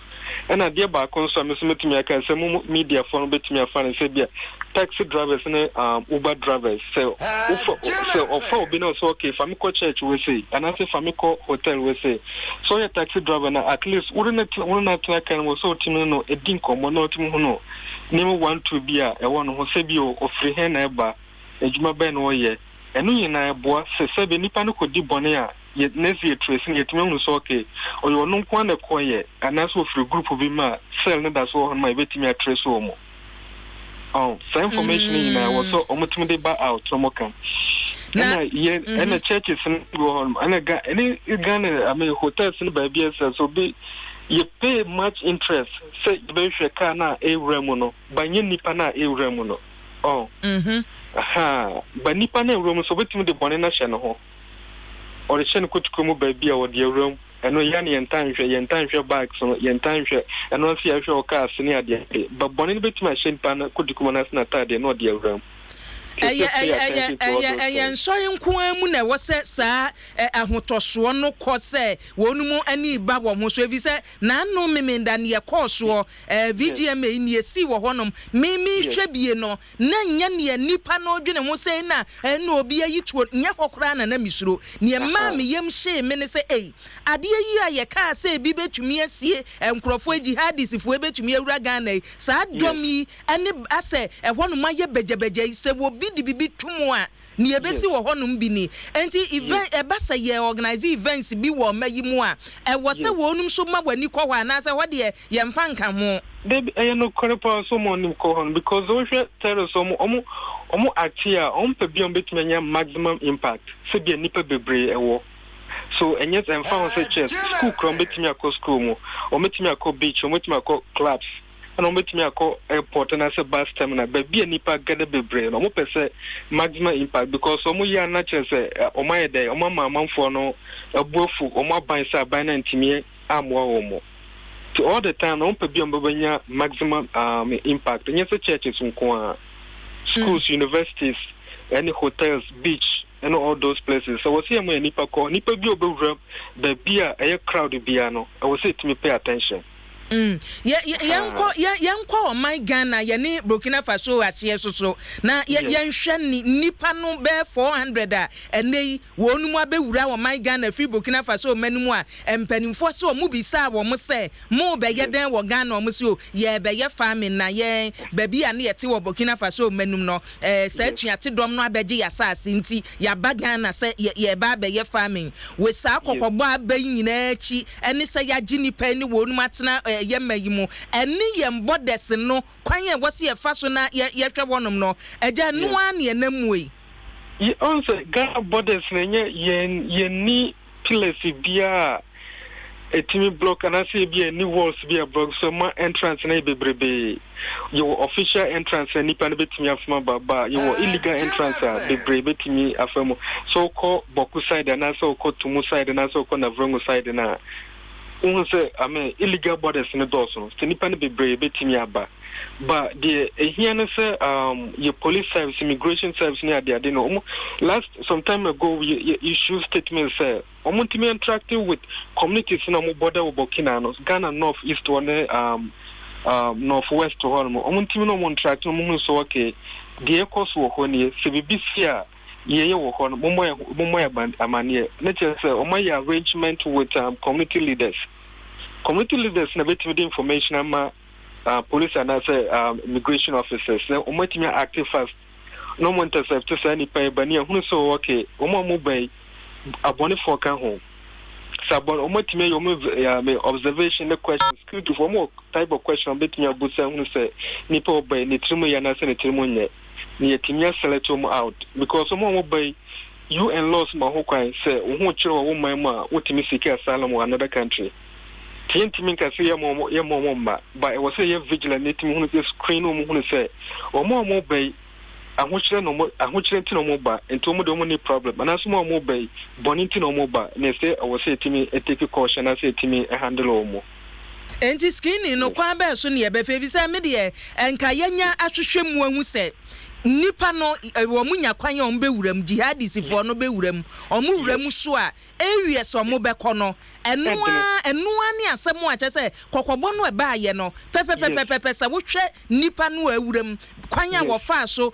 and I dear back on so me I can say media phone betimi afan say bia taxi drivers and Uber drivers so offer be no so okay if I'm church we say and I say if I'm hotel we say so your taxi driver na at least wouldn't can was so timi no edin komo no timi hunu name want to be a one who say bi o free hand eba ejuma ben wo ye enu nyina boa se be nipa no kodi bone a ye nesi tracing yetime unu so okay oyo no kwa na koye anaso free group bi ma cell ne da so ma betimi a trace o mo some information nyina was so omutimi de ba out so mo kan na ye ena churches go home ana ga any Ghana I mean hotels in ba bia so be you pay much interest say be hwe ka na ewremu no banye nipa na ewremu no but nipa na room so betimi de bone na hye no ho or the chen kutukumu ba bia wo de room eno ya ne yentan hwe bags no yentan hwe eno si ahwe o car sini ade but bone betimi a hye nipa na kutukumu na sina tade no de room nsɔre nko mu na ɛwɔ sɛ saa ahotosoɔ no kɔ sɛ wɔn mu ani ba wɔ ho so evi sɛ naano memenda ne yɛkɔɔ soɔ VGMA ne yɛsi wɔ hɔnom mimi hwɛ bie no na nyɛ ne nipa no dwene ho sɛ na ɛna obi ayi tuo nyɛ hɔkora na misuro ne ma me yam hye me ne sɛ adeɛ yi a yɛka sɛ bi betumi asie nkrɔfo jihadis fo betumi awura Ghana saa dɔm yi ɛne asɛ ɛhɔnom ayɛ bɛgyabɛgya sɛ wo bibi tumu a ni ebesi wo honum bi ni enti event ebasa ye organize events bi wo mayi mu a wo se wo onum so ma wani kɔ hɔ na sɛ ho de ye mfa nka ho de no korepa so mo nim kɔ hɔ because wo hwɛ terrorist omo actia pe bi on betumi nya maximum impact se bi nipa bebre ɛwɔ so enyes emfa ho se chess school krom betumi akɔ school mu o betumi akɔ beach o betumi akɔ clubs and on betimi akɔ airport na say bus terminal ba bia nipa gada bebre no mo pese maximum impact because omo ya na che say omo yede omo mamanfo no abuafu omo aban say aban na ntimi amwa omo to all the time on pe bia mbanya maximum impact nyɛ say churches nko a schools universities any hotels beach and all those places so we see am nipa bi obewura ba bia ɛyɛ crowd bia no I will say to me pay attention Yanko my Ghana yani Burkina Faso ahye so na yanhwɛ nipa no be 400 a ene wonu mu abewura wo my Ghana free Burkina Faso manum a empanimfo se o mu bisa wo mo se mo be yeden wo Ghana o mo se o ye be ye farming na ye baby a ne yete wo Burkina Faso manum no sa tuate dom no abegye yasase nti ya ba Ghana se ye ba be ye farming we sa kokobɔ abayi nyina achi ene se ya gyi nipa ni wonu matena yemayimu eni yembodess no kwan ye wose ye fa so na ye hwe wonom no agya no an ye namwe ye onse Ghana borders na ye ni pillars bia etimi block and I say be a new walls be a block so my entrance na bebrebe your official entrance and nipa na betimi afama baba your illegal entrance bebrebe betimi afamo so call boku side and also call tumu side and also call navrongo side na unse illegal borders in the doorso so nipa na bebrebe betimi aba but the here na say your police service immigration service near there they know last some time ago you issue statements say omuntimi interacting with communities na mo border with Burkina Faso Ghana north east one northwest one omuntimi no mo interacting mo so okay the course wo ho ne se bibisia ye wo ho mo moya amane na che say o moya arrangement with community leaders na betimi the information ama police and immigration officers o matimi active fast no mo intercept to say ni pa bani hu so okay o mo bay abone for kan ho sabon o matimi yo me observation the question security for more type of question betimi abusa hu say ni pa bay ni trimu ya na say ni trimu nye ni yetimi select them out because o mo bay you and laws ma ho kwan say o hu kire wo man ma wotimi seek asylum in another country Tintin can see your mom, but I was a vigilant who is screen who say, or more bay, and which no more, and which no more bar, and to no problem, and as more bay, Bonington no more bar, and say, I was say to me, take a caution, I say to me, a handle or more. And this screening no quabe so near Befavisa media, and Kayanya Ashim who said. Nipa no wo munya kwan ya ombe wuram jihadis fo no be wuram omu wuram so a area so mo be kono enoa ne asem a chese kokobọ no e ba ye no pepepepepe se wo hwe nipa no awuram kwan ya wo fa so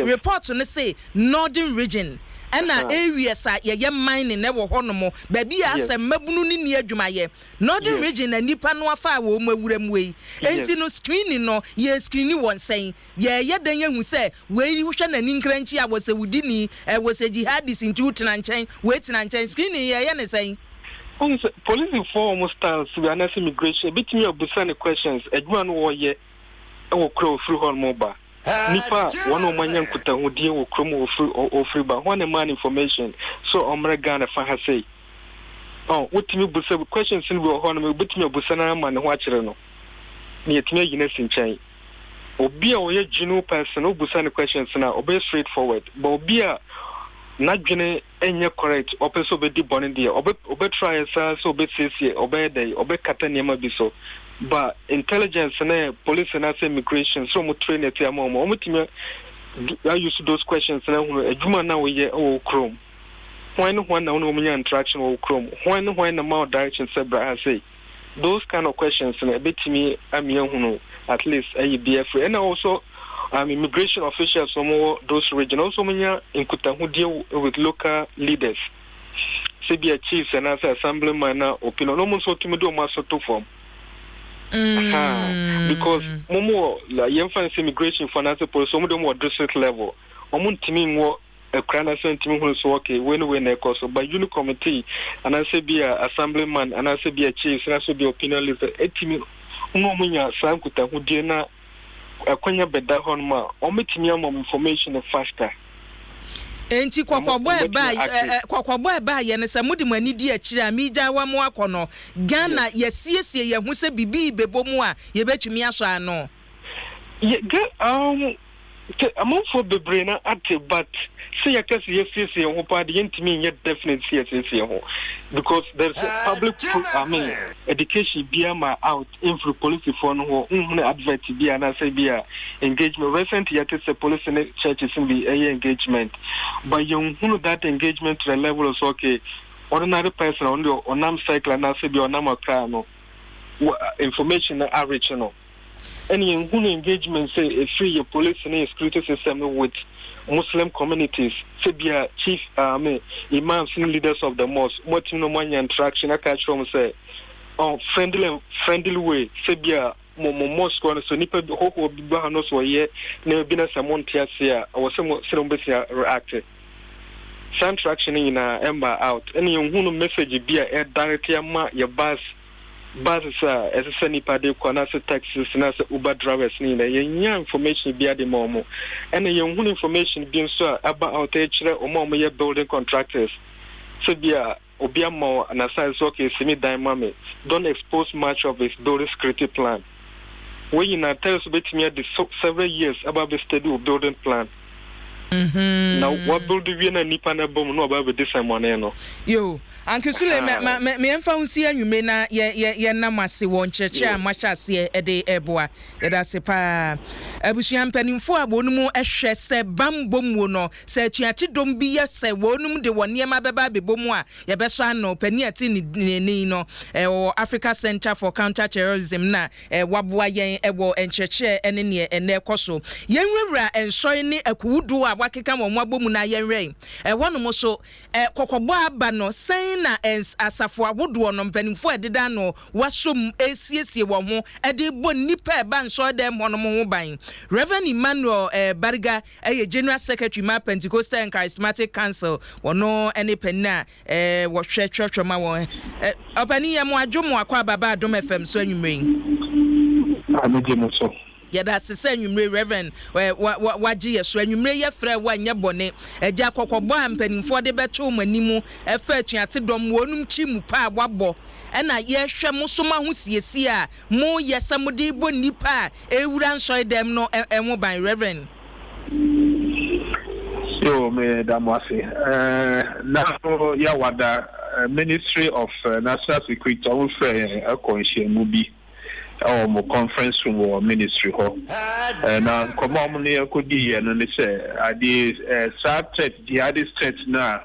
report no say northern region ena areas a ye mining na wo hono ba bi asem mabunu ni adwumaye northern region na nipa no afa wo mawuram wei enti no screening no ye screening won sen ye dan yahu se wei wo hwe na ni nkranchi a wo se wudini wo se jihadis inti utena nchen wei tena nchen screening ye ne sen police for almost styles we are immigration between your busane questions adwuma no wo ye e wo kro free hall mobile nipa one o manyan kuta hodie wo krom o free ba one man information so omre Ghana fa ha say wotimi busa questions ni wo ho no betimi busa na man ho akere no ne yetimi yina sinchan obi a wo ye genuine person o busa ne questions na obe straightforward but obi a na dwene enye correct opeso be di bone dia obe try so obe sese obe dey obe kata niam bi so but intelligence na police na say immigration so mo train it am mo mutimi I use those questions na hu adwuma na we ye o chrome when na no mo interaction o chrome when na more direction say bra say those kind of questions na betimi amia hu at least BF and also immigration officials from those regions also in Kutahudi with local leaders. CBA chiefs and as assemblyman opinion almost what to do master to form. Because Momo la influence immigration for another police some more district level. Omuntimi wo a crana sentiment who's okay when they cause by unit committee and I say be a assemblyman and I say be a chief and I say be opinion leader 18 umunya Sam Kutahudi na akwanya beda hon ma ometimi am information faster enti kwakwabo e ba ye ne se mudi mani di akire a mija wa mo akono Ghana yesiesie ye hu se bibi bebomu a ye betumi aso ano ye among for bebre na ate but say yakase yesiesie ho pa de yentimi ye definitely yesiesie ho because there's a public education biama out in for police for no advert bia na say bia engagement recent yet the police in churches in the engagement but you that engagement to the level of okay ordinary person on the onam cycle and say be onam akra no information average no any engagement say a free your police and security system with Muslim communities, Sebia chief imams and leaders of the mosque, what no money interaction I catch from say friendly way, Sebia mosque one so nipa ho bi ba no so ye na bi na samon tiasia or some reacted. Some traction in ember out. Any young message be a directly ma your bus as a sunny paddy conasa taxis and as Uber drivers need a young information be at the moment and a young information being so about our or more building contractors so be Obiamo and aside okay, semi diamond, don't expose much of his building security plan. When you tell us about me the several years about the study of building plan. Now what building we na nipa na bom no about this money no. Yo, Uncle Sule me emfa unsi anwume na ye namase won cheche amachase e de eboa ye da se pa abusuan panimfo abonum ehwe se bambom wo no se atuache dom bi ye se wonum de wone ma beba bebomu a ye beso ano pani ati ni no o Africa Center for Counter Terrorism na waboa yen ewo encheche ene ne ene ekoso yenwura ensoy ne akuwudu a wakeka mo abomu na yenwe wonom so kokogbo aba no sen na asafo awodo no mpanimfo ededa no wasom esiesie wo ho ede bo nipa eba nso dem honom ho ban Reverend Emmanuel Bariga General Secretary ma Pentecostal and Charismatic Council wono ene penna wo hwe church ma wo opani ya mo adwomo akwa baba Adom FM so anwumre Amedemo so yada sese anwumre Reverend waji yeso anwumre ye frɛ wa nya bone agya kokɔbɔ ampanimfo de beto manimu efa atuate dom wonum chi mu pa wabɔ ɛna ye hwɛ mo so ma ho siesie a mo yesamudi bo nipa ewura nsoy dem no enwo ban Reverend so me damwase now ya wada Ministry of National Security on frɛ akonhye mu bi mo conference room or ministry ho na komo mo ne akodi ye no ne se ade threat jihadist threat na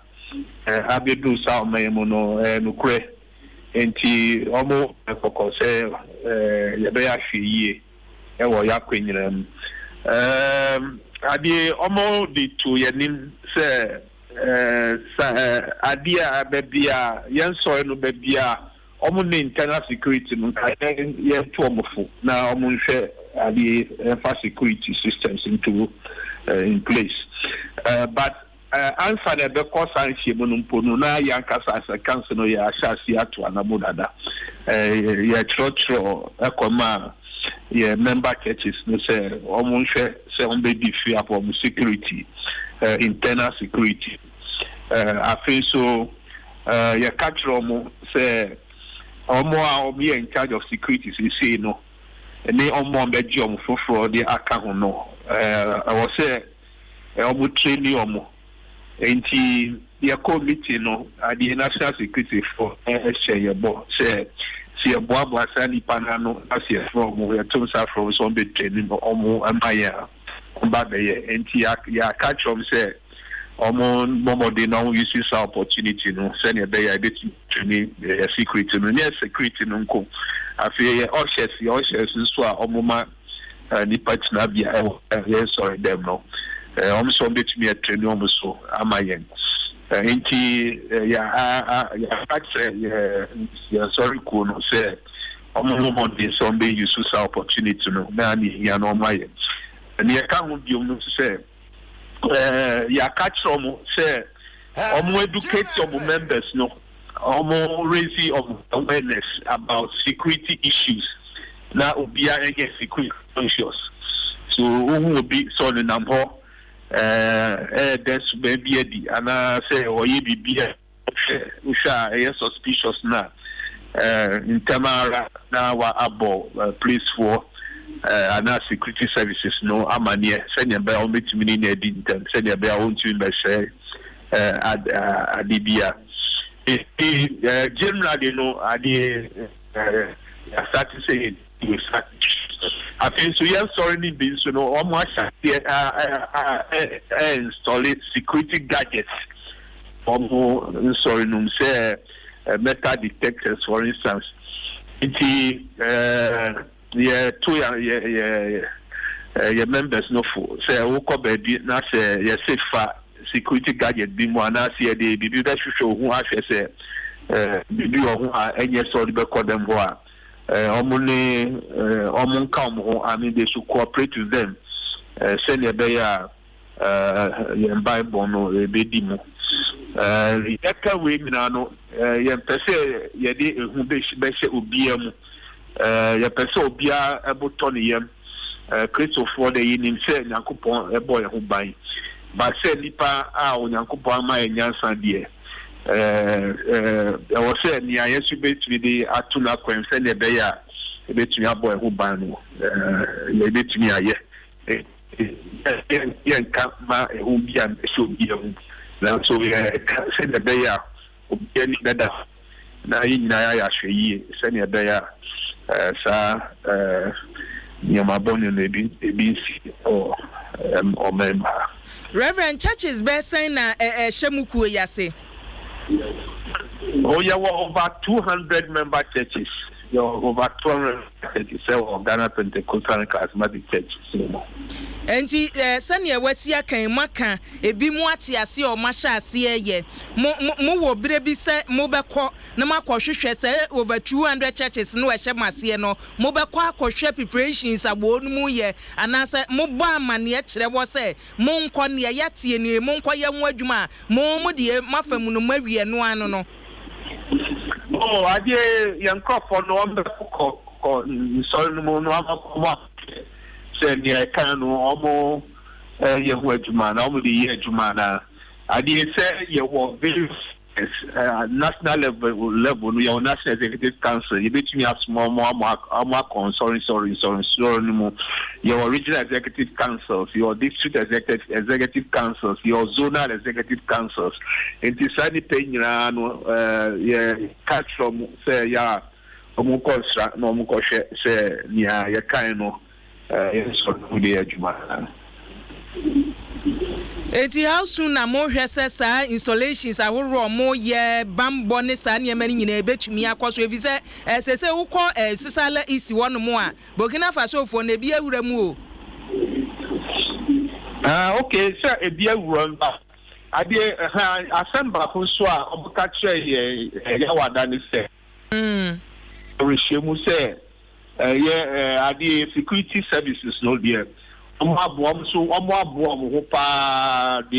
abedu sa mo no nukure enti omo kokko se ye be ya hwie e wo ya kwenyina ade omo di to ye nim se ade a bebia yen so no bebia omun internal security no ye to omofo na omun hwe ade security systems into in place but answer the because anhye mo no na yankasa as a council no ya ashasi ato anabodada ye trotro ekoma ye member churches no say omun hwe say on be free up of security internal security I feel so ye catch omo say omo a obi in charge of security say no any omo beji omo foforo de aka ho no I was say omo training omo enti ye committee no at the national security for share your board say see boabo asani panano as ye from we to sa from so be training omo amaya omba be enti ya catch omo say omo de now use this opportunity no send your be bit training security no near security no nko afie all shares so a omo ma ni partner bia sorry them no omo so bit me training omo so amayen enti ya sorry ko no say omo de so be use this opportunity no na ni ya no amayen and ya ka hu bi omo say ya catch omo say omo educate omo members no omo raise awareness about security issues na obia get security conscious so who will be so the number that's baby edi ana say oye bibia usha suspicious na in tamara na wa abo police for and security services no amanie senya be o metimi ni edi ntem senya be o ntumi be share adibia generally no ade start to say you start I think so yes sorry been so no almost install security gadgets sorry no say metal detectors for instance it members no for say wo ko baby na say ye safe security gadget bi mo na say dey bi be show who ahwe say bibi wo ho enye so be call them ho omun come I mean they should cooperate with them send your be your bible no be di mo eka we mina no ye pese ye de ehu be she obia mu ye pese obia eboto ne yem Christopher de yinim se Nyankopon ebo ye ho ban ba se nipa a Onyankopon ma enyansa de was saying, yeah, yes, you bet with the Atuna Queen, send a bear, a bit to your boy who ban, a bit to me, yeah, can't ma who be and should be now, so we send a bear, any better. Now, in Naya, send a bear, sir, near my bonnet, maybe, or member. Reverend Churches best saying Shemuku Yase. Oh, yeah, well, over 200 member churches. Over 200 churches of Ghana Pentecostal and Charismatic churches. And Sanya Wesia came Maka, a Bimuati or Masha Sia, Mo Brebi said Mobako, Namako say over 200 churches, no Shemasiano, Mobako, Koshe preparations are one muye, and I said Moba man yet there was say, Mon Konya Yati and Monkoya Wajuma, Momodi, Mafamuno Mary and no. Oh, I did young cop for no one so send ya can almost your wedgeman, almost the year Jumana. I did say you were very national level, your National Executive Council. You bet me have small more sorry, your regional executive councils, your district executive councils, your zonal executive councils. And this any thing yeah, catch from say yeah, Omuko no Muko say yeah, ya kaino Eti how soon na mo hwese sa installations ahoro mo ye bambo ne sa ne mani nyina ebetumi akoso efise sese ukọ sisala isi wono mo a Burkina Faso fo na bi awura mu o okay sir ebi awura ba ade assemble ko so a obuka kire ye wada ne se reshemu se ade security services no there they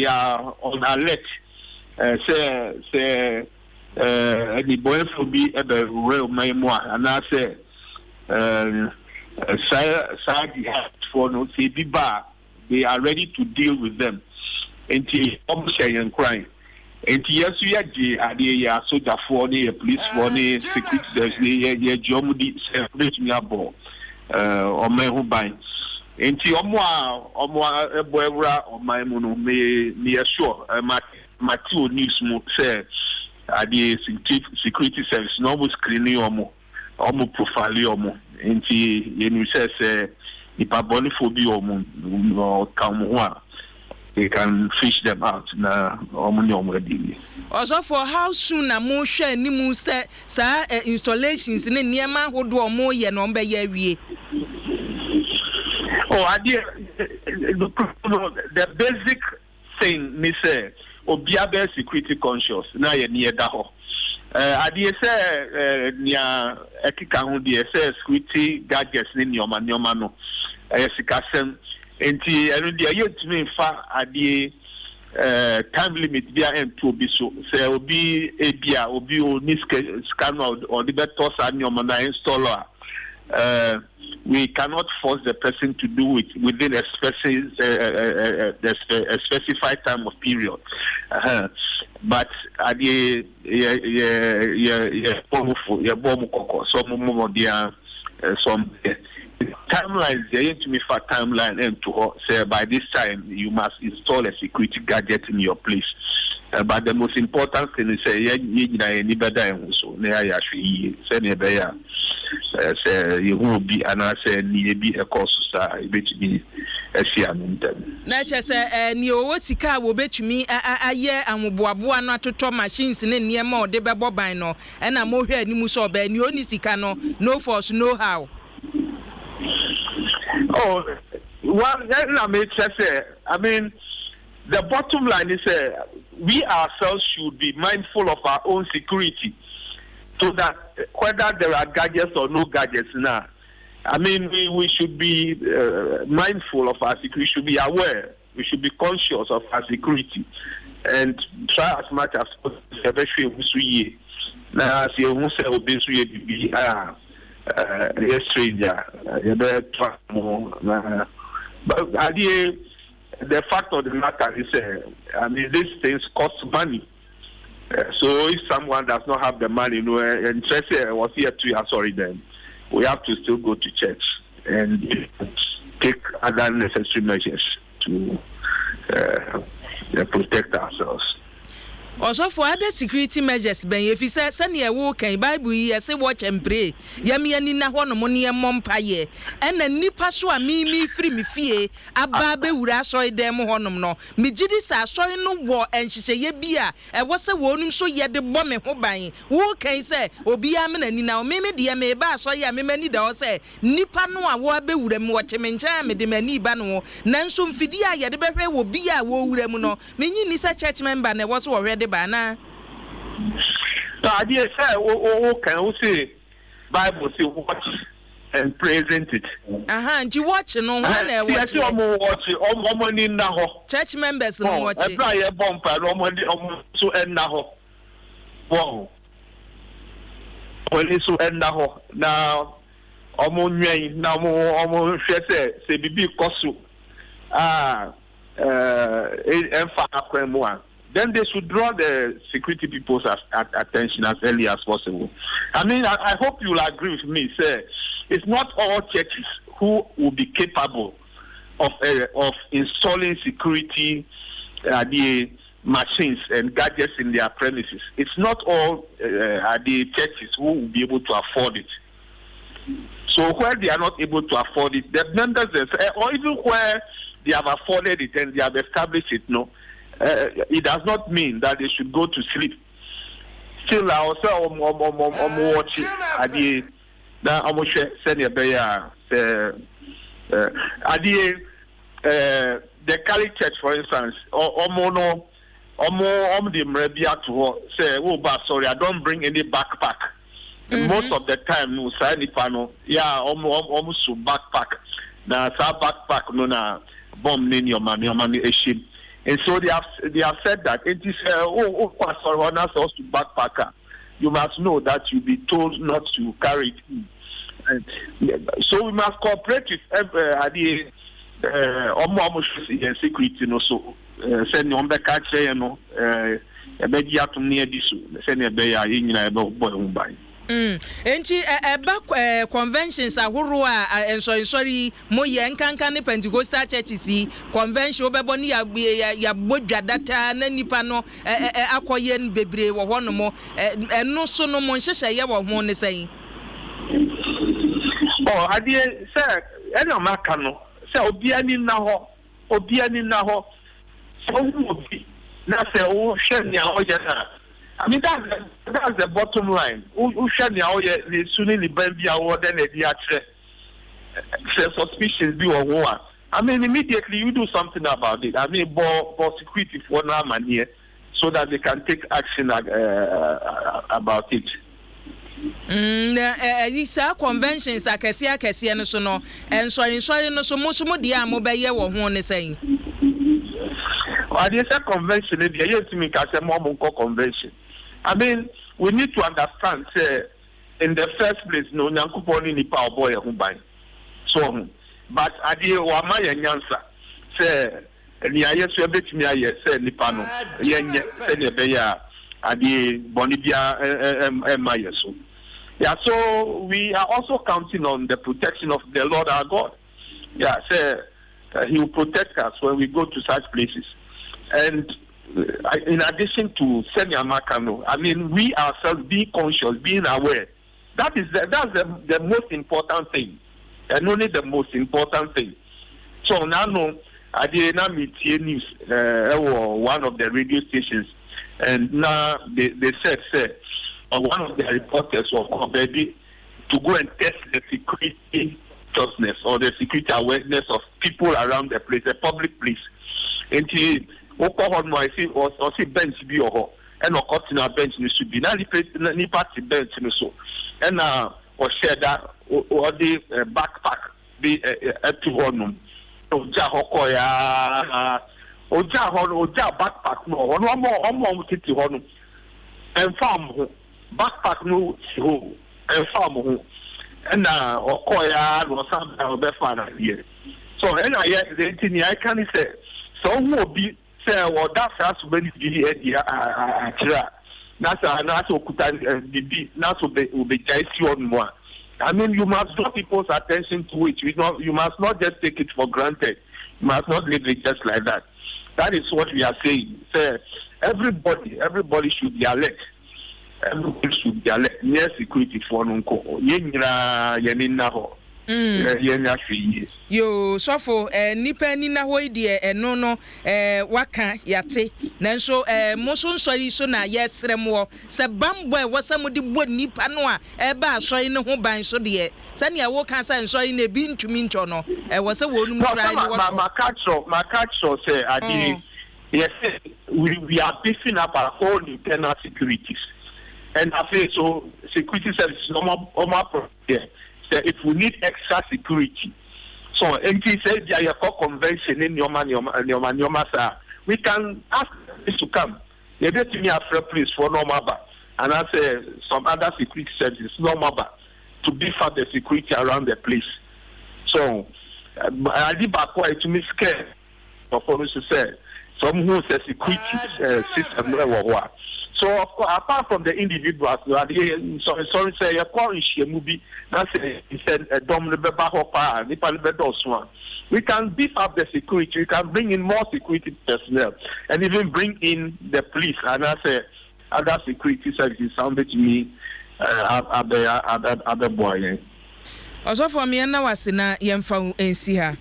are on alert. Say the boy will be at the real memoir, and I say, for no they are ready to deal with them until almost and crime. And yes, we are the soldier for the police for the security, the Jomudi, or my who binds. Enti omo eboewura oman no me assure Matthew news mo say the security service no mo screening omo profile omo enti yenu say ipa boni phobia omo come ho they can fish them out na omo ni omo dey. Also for how soon na mo hwe ni mu say sa installations ne niema hodo omo ye no mbe ye wie. Oh, the basic thing, me say, Obiabe security conscious. Now you near that. I say, near Ekikahundi, say security gadgets in your manio. Sikasem, and you to me, time limit via M2 be so. Say, Obi Abia, Obi Niske scanner or the better and your mana installer. We cannot force the person to do it within a specified time of period. But some timelines there to me for timeline and to say by this time you must install a security gadget in your place. But the most important thing is say you better so say you will be and I say be a course between na chese ni owo sika wo betumi aye amoboaboa no atoto machines ne niema o de bebo ban no na mo hwe ani mu so ba ni oni sika no no force no how. Oh, well, I mean, the bottom line is we ourselves should be mindful of our own security, so that whether there are gadgets or no gadgets now, I mean, we should be mindful of our security. We should be aware. We should be conscious of our security, and try as much as possible. Now, as you say, be a stranger. But the fact of the matter is, I mean, these things cost money. So if someone does not have the money, and was here to sorry, then we have to still go to church and take other necessary measures to protect ourselves. Also for other security measures, Ben, if you say, send your walk and Bible, yes, watch and pray. Yami and Nina one money and mompaye. And then Nipasua me free me fee. A babe would ask them honum no. Mijidis are showing no war and she say, ye beer. And what's a warning so yet the bomb and buying. Who can say, Obiaman and Nina, maybe dear may ba so ya many doors say, Nipa no a war be would watch him and jam me the many bano. Nansum Fidia, ya the better will be a war with them no. Meaning is a church member and was already. Bana. No, I did say, can we say Bible say watch and present it? And you watch no one watch. Church members no watch. I try a bumper, so end now. Wow. Only so end now. Now, now, say, Bibi Kosu. Then they should draw the security people's attention as early as possible. I mean, I hope you'll agree with me, sir. It's not all churches who will be capable of installing security the machines and gadgets in their premises. It's not all the churches who will be able to afford it. So where they are not able to afford it, the members, or even where they have afforded it and they have established it, no. It does not mean that they should go to sleep. Still, I also watching now. I'm send you the Cali Church, for instance, the Mrebia to say, oh, but sorry, I don't bring any backpack. Most of the time, no, say panel, yeah, almost backpack. Now, backpack, no, na bomb in your money a ship. And so they have said that it is pastor honors us to backpacker. You must know that you'll be told not to carry it. And so we must cooperate with the security. So send on the catch, to near this. Send a bay by. Enti back conventions ahoro a sorry moye nkanka ne Pentecostal churches convention obeboni ya bodwa data na nipa no akoye bebre wo hono mo eno so no mo nhyehyeye wo ho ne sai oh adie say eno maka no say obiani na ho so obi na say o hwe nya o je na I mean that's the bottom line. Who shall now the Sunni Bambia or then the suspicions be or war. I mean immediately you do something about it. I mean for security for now man here so that they can take action about it. These are conventions are Kessia no so no and sorry no so much more dear mobile or one is saying. Well, there's a convention, yes, to me, as a moment convention. I mean, we need to understand, in the first place, no, Yankuponi ni power boy who buy. So, but I did what my answer say, and yes, you bet me, I say Nipano, Beya, I did Bonibia and Maya. So, yeah, so we are also counting on the protection of the Lord our God. Yeah, say He will protect us when we go to such places. And in addition to Senya Makano, I mean, we ourselves being conscious, being aware. That's the most important thing, and only the most important thing. So now, I did not meet news one of the radio stations, and now they said, one of the reporters was ready to go and test the security consciousness or the security awareness of people around the place, the public place. And I see bench be or cutting a bench should be now the party bench so and or share that or the backpack be to one Oja Hokoya Oja backpack no one more titi one and farm backpack no and farm and Okoya or some befana here. So and I can say so who be say well that has many That's okuta bibi. That's obejaisi on more. I mean, you must draw people's attention to it. You must not just take it for granted. You must not leave it just like that. That is what we are saying. So everybody should be alert. Everybody should be alert. Near security for nunko. Yenira yenina ho. Yo sofo nipa ni na ho de no waka yate nanso moso nsori so na yesrem se bambo e wasam de bo nipa no a ba asori ne ho ban so de se ne wo kan sa nsori na bi ntumi nto no wose wonum try no what my catch say adi yes we are beefing up our whole internal securities and I say so security services normal yeah. If we need extra security, so MT said there are convention in Yoma, we can ask this to come. They get me a free place for normal, and I say some other security services normal to beef up the security around the place. So I did back quite to me scared of what to say. Some who say security system what. So of course, apart from the individuals, sorry, say a call issue movie. That's said we can beef up the security. We can bring in more security personnel, and even bring in the police. And I say other security services sounded to me other boy. Also for me, na wasina yemfa ensi ha.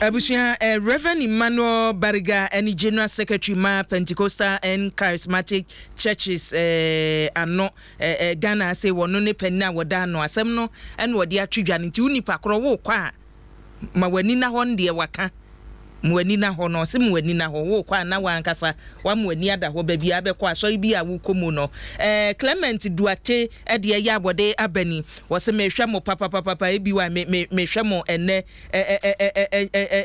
Abusia Reverend Emmanuel Bariga and General Secretary Ma Pentecostal and Charismatic Churches ano Ghana say wono ne penna woda no asem no en wode atwedwa nti unipa kro wo kwa ma wani na ho de waka mwani na ho no se mwani na ho wo kwa na wankasa wa mwani ada ho ba bia be kwa so bi a wo komu no Clement Duarte e de ya abode abani wo se mehwe mo papa e bi wa mehwe mo ene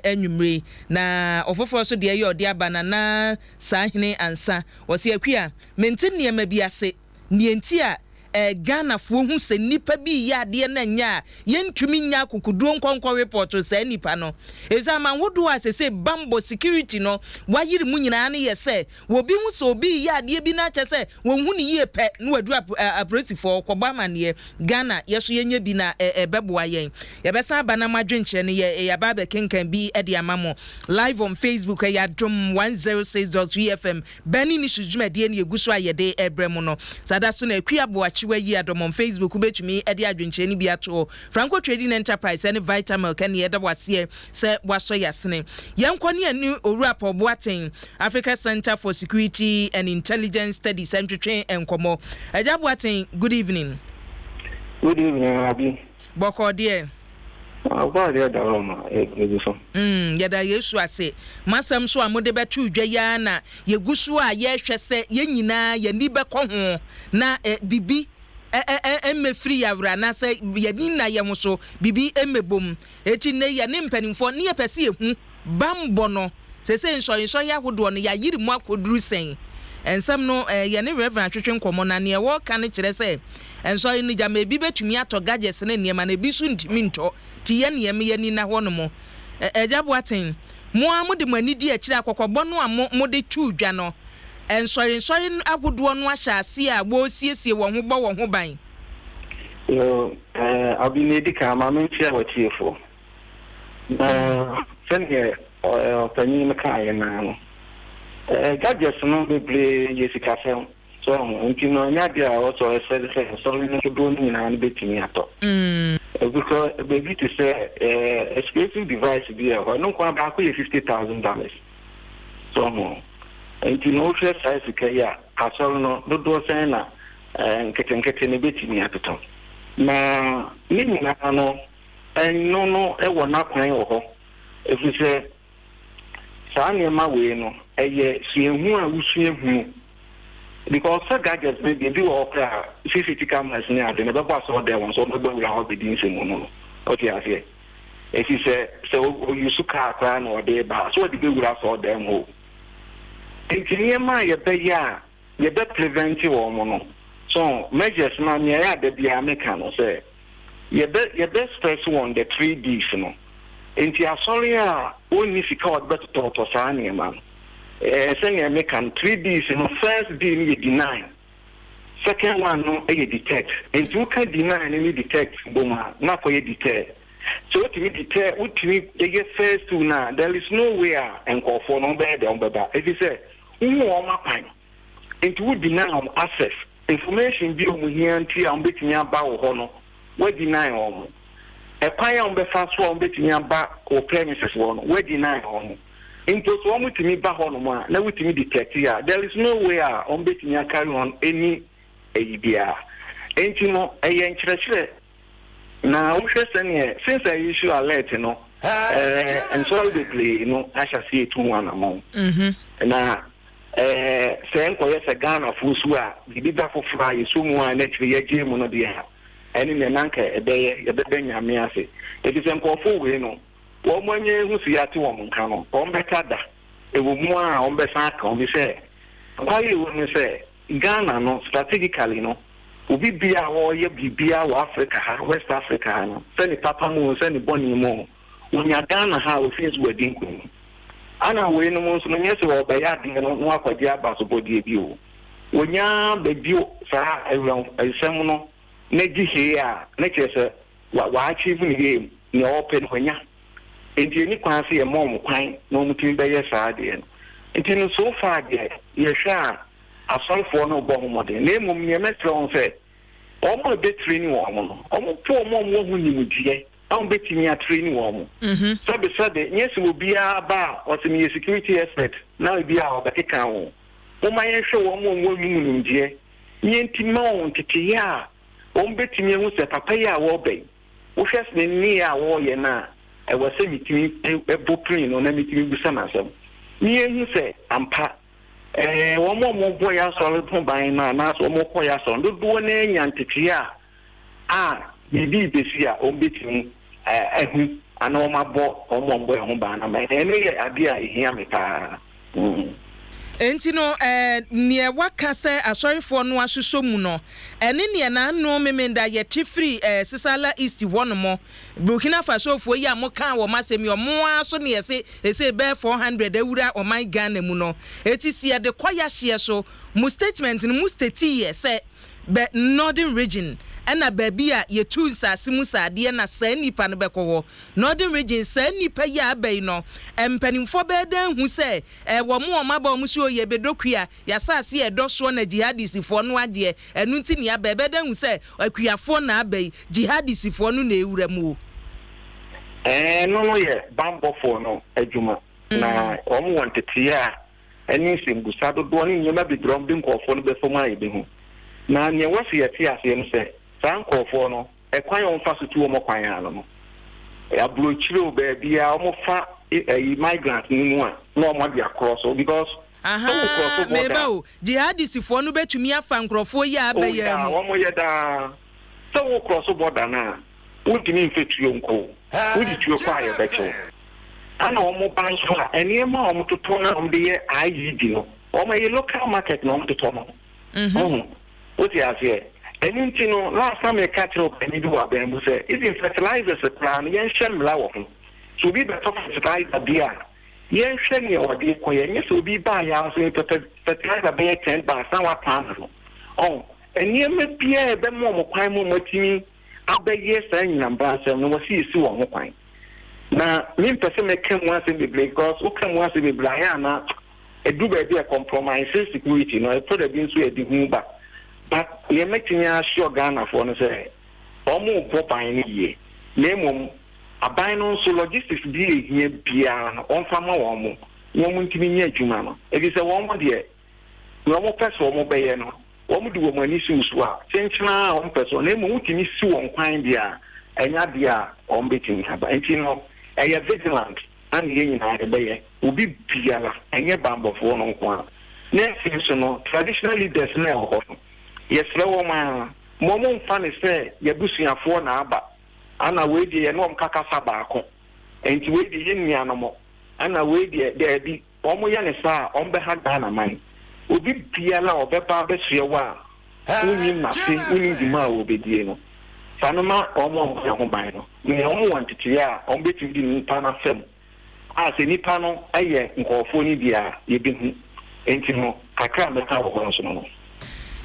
enwumre na ofofo so de ye ode abana na sahene ansa wo se akua menti ne ma bi ase ne enti a Ghana fo hu se nipa bi ya de na nya yentumi nya kokuduro nkonkwo report se nipa no ezama wodo asese bambo security no wayiri mu nyina ne yese wo bi hu so bi ya de bi na chese wo hu ne ye pe no wadu aprotifo kwaba mane Ghana yeso yenye bi na beboa yen ye besa bana madwenche ne ye ya baba kenkan bi e de amamo live on Facebook ya drum 106.3 FM bani ni sujuma de ne eguso ayede ebremu no sada so na akua boachi yi adom on Facebook ubetumi edi adwenche ni biato Franco Trading Enterprise and Vitamil kan ye da wase se waso yasene yenkoni anu owura Boaten Africa Center for Security and Intelligence Studies Centre enkomo Eja Boaten, good evening. Good evening, Abi. Boko dear. Abade da Roma eguso. Yada Yesu ase masam so amode betu dwa ya na yeguso a ye hwese ye nyina ye ni be ko ho na bibi free awra na say ye ni na ye so bibi emebom eti ne ye ne mpanimfo ne ye pese ehu bambo no sese nso ya hodo no ya yiri mu akoduru sen ensam no ye ne reverend atwetwe nkomo na ne wo ka ne kire se enso ni jama bi betumi ato gadgets ne ne ma na bi su ntimi nto ti ye ne ye ni na ho no mo Eja Boaten mo amode mani di akira akokobɔ no a mo de twudwa no ensori agodo no ahya ase a wo siesie wo ho bɔ wo ho ban yo abi ne di ka ma men tia watiefo sene panyin ka ye na no gadgets no bebre yesika fem so unti no nya dia o so so no do ni na ni betimi ato because baby to say expensive device be no kwa ba ko $50,000 so mo unti no share size ka ya asol no do say na nkete ne betimi ato na ni na no no e wona kwan ho if you say sa ne ma we no eye hiehu a wusuehu because gadgets maybe do opera CCTV cameras near the never pass all there one so nobody will have been no okay I say if you say so you suka plan or day ba so the people will all them ho engineer ma ye be ya ye be preventive or no so measures na me ya de bia make no say ye be stress on the 3Ds no enti asori a oni fika o beto to sa na man send you make 3Ds, you know, first D you deny. Second one no you detect. And you can deny and you detect boma, not for you detect. So what you detect, what you get first two now, there is no way and call for no bad on baba. If you say, who are my pine? And you deny access. Information be on here and tea on betting your bow honor. What deny on? A pine on the fast one betting your back or premises one, what deny on? Into one with me back on one, now with me detect here. There is no way on betting your carry on any idea. Ain't you know a young treasure? Now, since I issue alert, you know, and solidly, you know, I shall see it to one among. Now, saying for yes, a gun of Fusua, the bigger for fly, someone actually a gym on the air. And in an anchor a day, a bebenya mease. It is uncalled for, you know. One year who see at woman come on better. It will more on Bessac on the say. Why you wouldn't say, Ghana, no, strategically, no. Ubi bia wo ye bibia wo Africa ha West Africa no se ni papa mo se ni boni mo unya Ghana ha o face wedding kun ana we no mo so no nyese wo ba ya de no no akwaje aba so bodi bi o unya be bi sa ewem no na gi he a na kese wa achieve ni game ni open honya enti ni kwan se e mo kwan no mutimi be ye sa de no enti no so far de ye hwa asɔrfoɔ no bɔ homɔden na mmom nyɛmɛtrɛ wɔn sɛ ɔmo bɛtiri ni wɔn no ɔmo po ɔmo hu nimdie ɔmo bɛtumi atiri ni wɔn sɛbesɛbe nyɛ sɛ obiara ba a ɔsɛ meyɛ security expert na obiara ɔbɛkeka wɔn wɔma yɛhwɛ wɔn hu nimdie nyɛnti ma wɔn teteyɛ a wɔn bɛtumi ahu sɛ papa yi a wɔbɛn wohwɛ sɛ n'ani a wɔyɛ no a ɛwɔ sɛ metumi ɛbɔ prin no na metumi busa n'asɛm nyɛhu sɛ ampa one more boy, I saw it from buying now, one more boy, I saw. Don't do any antiquia. Maybe this year, or between I know my boy, or one boy, home by any idea, hear me. Enti no near waka say asori for no asuso mu no ene ne na no memenda ye tifri Sisala East one mo Burkina Faso fo yi amoka wo masemi omo aso ne yese ese be 400 ewura o my Ghana mu no eti sie de kwaya hye so mu statement no mu state ye say be northern region ena baby a ye tu nsase mu saade na sa nipa no bekowo northern region sa nipa ya abai no empanimfo be dan hu se wo mo maba mu so ye bedokua ya sase e doso na jihadisifo no ade enu nti ne aba be dan hu se akuafo na abai jihadisifo no na ewura mu no ye bambofo no adwuma na o mo wonte tia eni simbusa do do ni nyema bi drum bi nkofo no be fo ma ye bi hu na ne wasi ya tia se no se sankofo no ekwan on fa so tuo mo kwan ano no ya blochiro be bia o mo fa migrant ni mu a no mo dia cross because meba jihadisifo no betumi afa nkrofo ya abaye mu o mo ye da so wo cross border na wudimi mfetuo nko wudi tuo kwa ya becho ana o mo ban so a eniema o mo toto na o de ye IED no o mo ye local market no o mo toto no what you have here? And you know, last time I catch up and you do what Ben say, even fertilizers a plan, yen shem law. So be better fertilizer beer. Yen shem your dear coin, yes, will be by house in fertilizer beer 10 by some plan. Oh, and ye may be a bit more crime with me. I'll be yes, and number 7 was see you on the point. Now, me person may come once in the because who come once in the Brianna, a do be a compromise security, no, I put a beans with the back. But we are making a sure Ghana for no say, almost proper in ye. Name a binary so logistics be here beyond on farmer woman. Woman to be near Jumano. If it's a woman dear, no more person or bayano. What do woman issues were? Change now on person, name who sue on crime beer, and yadia on beating her. And you know, I am vigilant and yen at the bay will be piala and your bamboo for one. Next, you know, traditionally there's no. Yes, no man. Momon funny say, Yabusiafo na aba. Ana we de no mkaka sabako. Enti we de yen animal. Ana we de there be omo ya ne sa ombe ha Ghana man. Obi biala obeba be hyewa. Uni ma se uni di ma obedie no. Sanoma omo ya ho ban no. Me omo want to ya ombe ti di npa na fam. as nipa no aye nkofo ni bia ye bi hu enti no kakra meka wo ho so no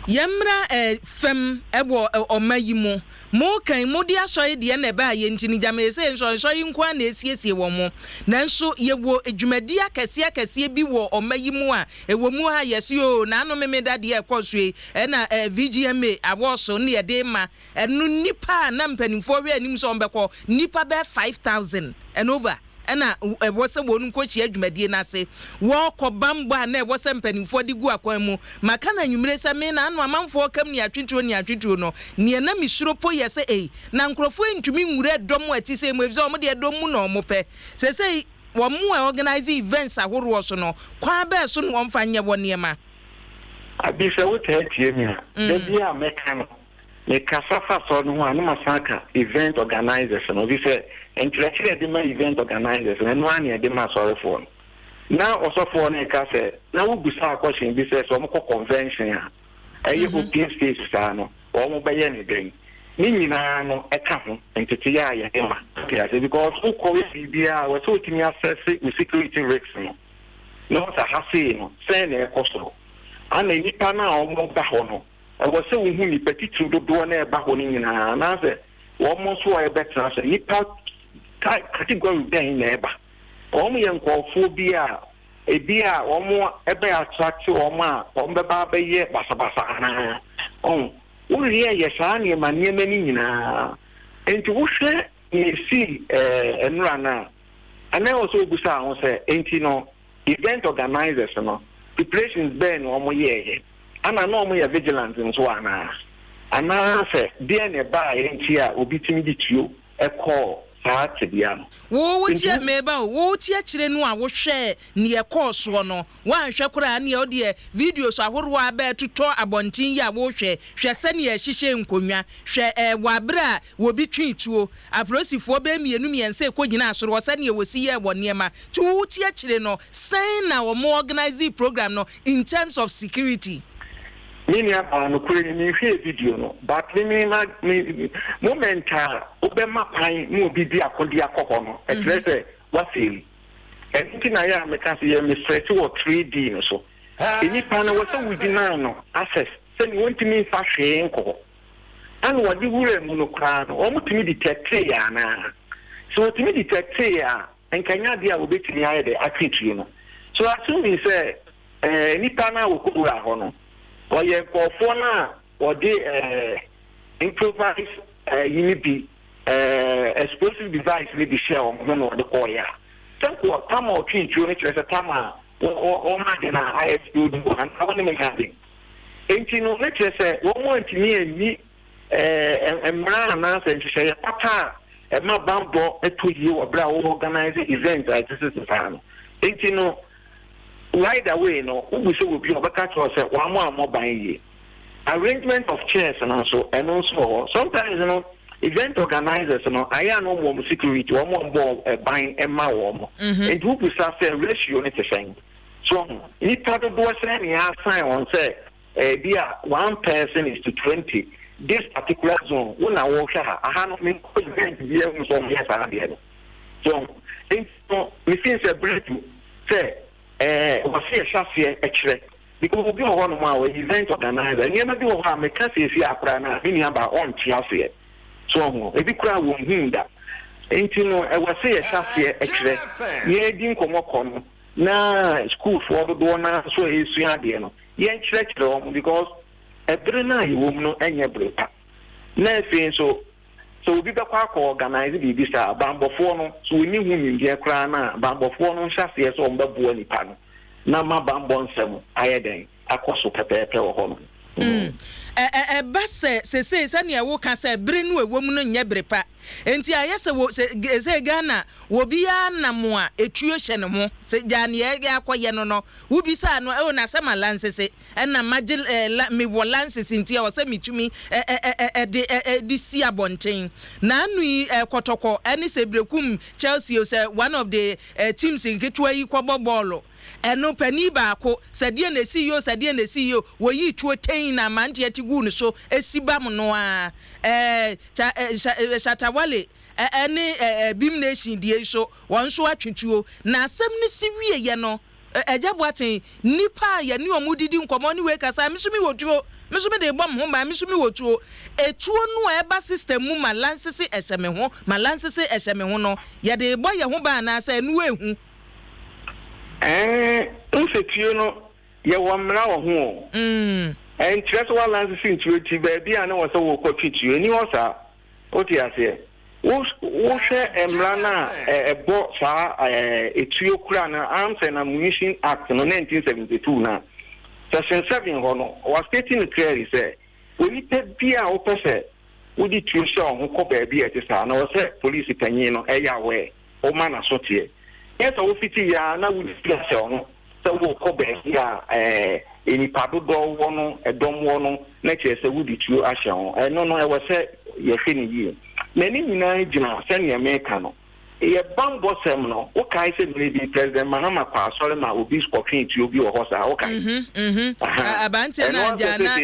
Yamra fem ebo omayimu mo kan mo dia soye de na ba ye ntini jama ese soye nkwa na esiesie wo mo nanso ye wo edwumadi akese bi wo omayimu a ewo mu ha yesi o na no memeda de ekosue na VGMA awoso ne ye de ma enu nipa na mpanimfo we anim so mbekọ nipa be 5000 and over na wose wonu kochi adwumadie na se wo kobamba na wose mpanimfo de gu akwan mu maka na nwumire se me na anu amanfo kam ni atwetwo no ne na misuro po yese na nkrofo ntumi nwure dom ati se mu evize de dom mu no mo pe se wo mu organize events ahoro so no kwa be so no mfa nye wo niema abi se wo te tie mi a bia meka no me kasafa so no anu masaka event organizers no bi se entretire de ma event organizers no anu de ma sorry for na also for na ka se na wo gusa question bi se so mo convention a ayi open space sa no o mo be ye ne den ni nyina no eka ho entete ya ya ema because who call it bia we so timi access security risks no sa hase no se na ekoso ana nipa na o mo ba ho no was so who ni petitu do na eba ho ni nyina na se wo mo so e betra se nipa category den na eba o mo ye nkofo bia ebia o mo ebe attract o mo a o be ba be ye basabasa na o uri ye sa ni ma ni mani nyina enti wo hwe ni si enura na ana o so busa ho se enti no event organizers no preparations ben o mo ye ana no mo ya vigilance nso ana se dia ne ba enti a obi timi di tuo ekọ saate bia no wo tie meba wo tie kire no a wo hwe ne ekọ so no wan hwe kora ne o de videos ahoro aba tuto abontin ya wo hwe se ne ehihye nkonwa hwe wabra wo bi twi tuo aprosifo be mienu miense ekogina asoro se ne wosi ye wo niema tu wo tie kire no sen na wo organize program no in terms of security. Mini no kure ni hwe video no but me momenta obema pan mu bibi akodi akoko no etrese waseli enti na ya meka se ye me stretch wo 3D no so eni pan no so within no access se ni wonti mi fa hwe nko anu wadi wure mu no kra no o mutimi detect ya na so mutimi detect ya enkanya dia obetimi aye de akritu no so assume say ni pan na wo kura ho no oye kofo na ode improvise unibi explosive device we be share on no de koya tanko tama o twinchu ne kire se tama o ma de na ISU do an awon me gade enti no ne kire se wo mo antimi ani emra na se nhye ya papa ma bambo etoyi wo bra wo organize event at this time enti no right away no we so be obaka to say one more ban ye arrangement of chairs and also sometimes you know event organizers you know I no more security one more buying emma warm and who we say ratio need to change so you try to do say ya sign on say be one person is to 20 this particular zone when I walk I no mean event be so yes I be so we feel say break say was here shafie ekire because obi o hono ma event organizer ni ma bi o ha me ka se fi akra na bi ni aba on tiafie so mo ebi kura wo hunda enti no e was here shafie ekire ni edi nkomo kono na school for do na so esu ade no ye nkire o because every na yi wo no enye brepa na fi so obi be kwa organize bi bi sa bambofo no so ni hu mi kra na bambofo no nhase so ombabu nipa no na ma bambo nsem ayeden akoso pepepe wo ho no se ne wo ka se bere no ewo mu no nya brepa enti ayese wo se Ghana wo bia na mo a etuo hye ne ho se Ghana ye akoye no wo bi sa no e na se malansese na magil me wo lansese enti e wo se mitumi di si abonten na anu kotoko eni se brekum Chelsea o se one of the teams in ketwa yi kwabo ball eno pani baako sadie na CEO wo yi tuo ten na mante ati gu no so esibam no a Shatawale ene bim nation die so won so atwetwuo na asem ni siwie ye no ejaboaten nipa ye ni omudidi nkomo ni we kasa misumi wotuo misumi de bom ho ma misumi wotuo etuo no eba system mu malansese eheme ho malansese eheme ho no ye de boy ye ho ba na asa enu ehu nsetuo no ye wo mra wo ho interest wa lansese ntuo ti ba bia na wo so wo kwatwetwuo ni wo sa oti ase wo hwe emra na ebo sa etuo kura na Arms and Ammunition Act no 1972 na section 7 hono was stating clearly say we pe bia wo pese wo di tuo sha ho ko ba bia ti sa na wo se police panyin no eya we o ma na so tie yes wo fiti ya na wo di sha ho so wo ko ba bia eni padodo wo no edom wo no na che se wo di tuo a sha ho no no e wo se ye fini yi many nyina gina send America no ye bambo sem no o kai se maybe President Mahama kwa sole ma obi scorpion ti obi o hosa o kai abante na jana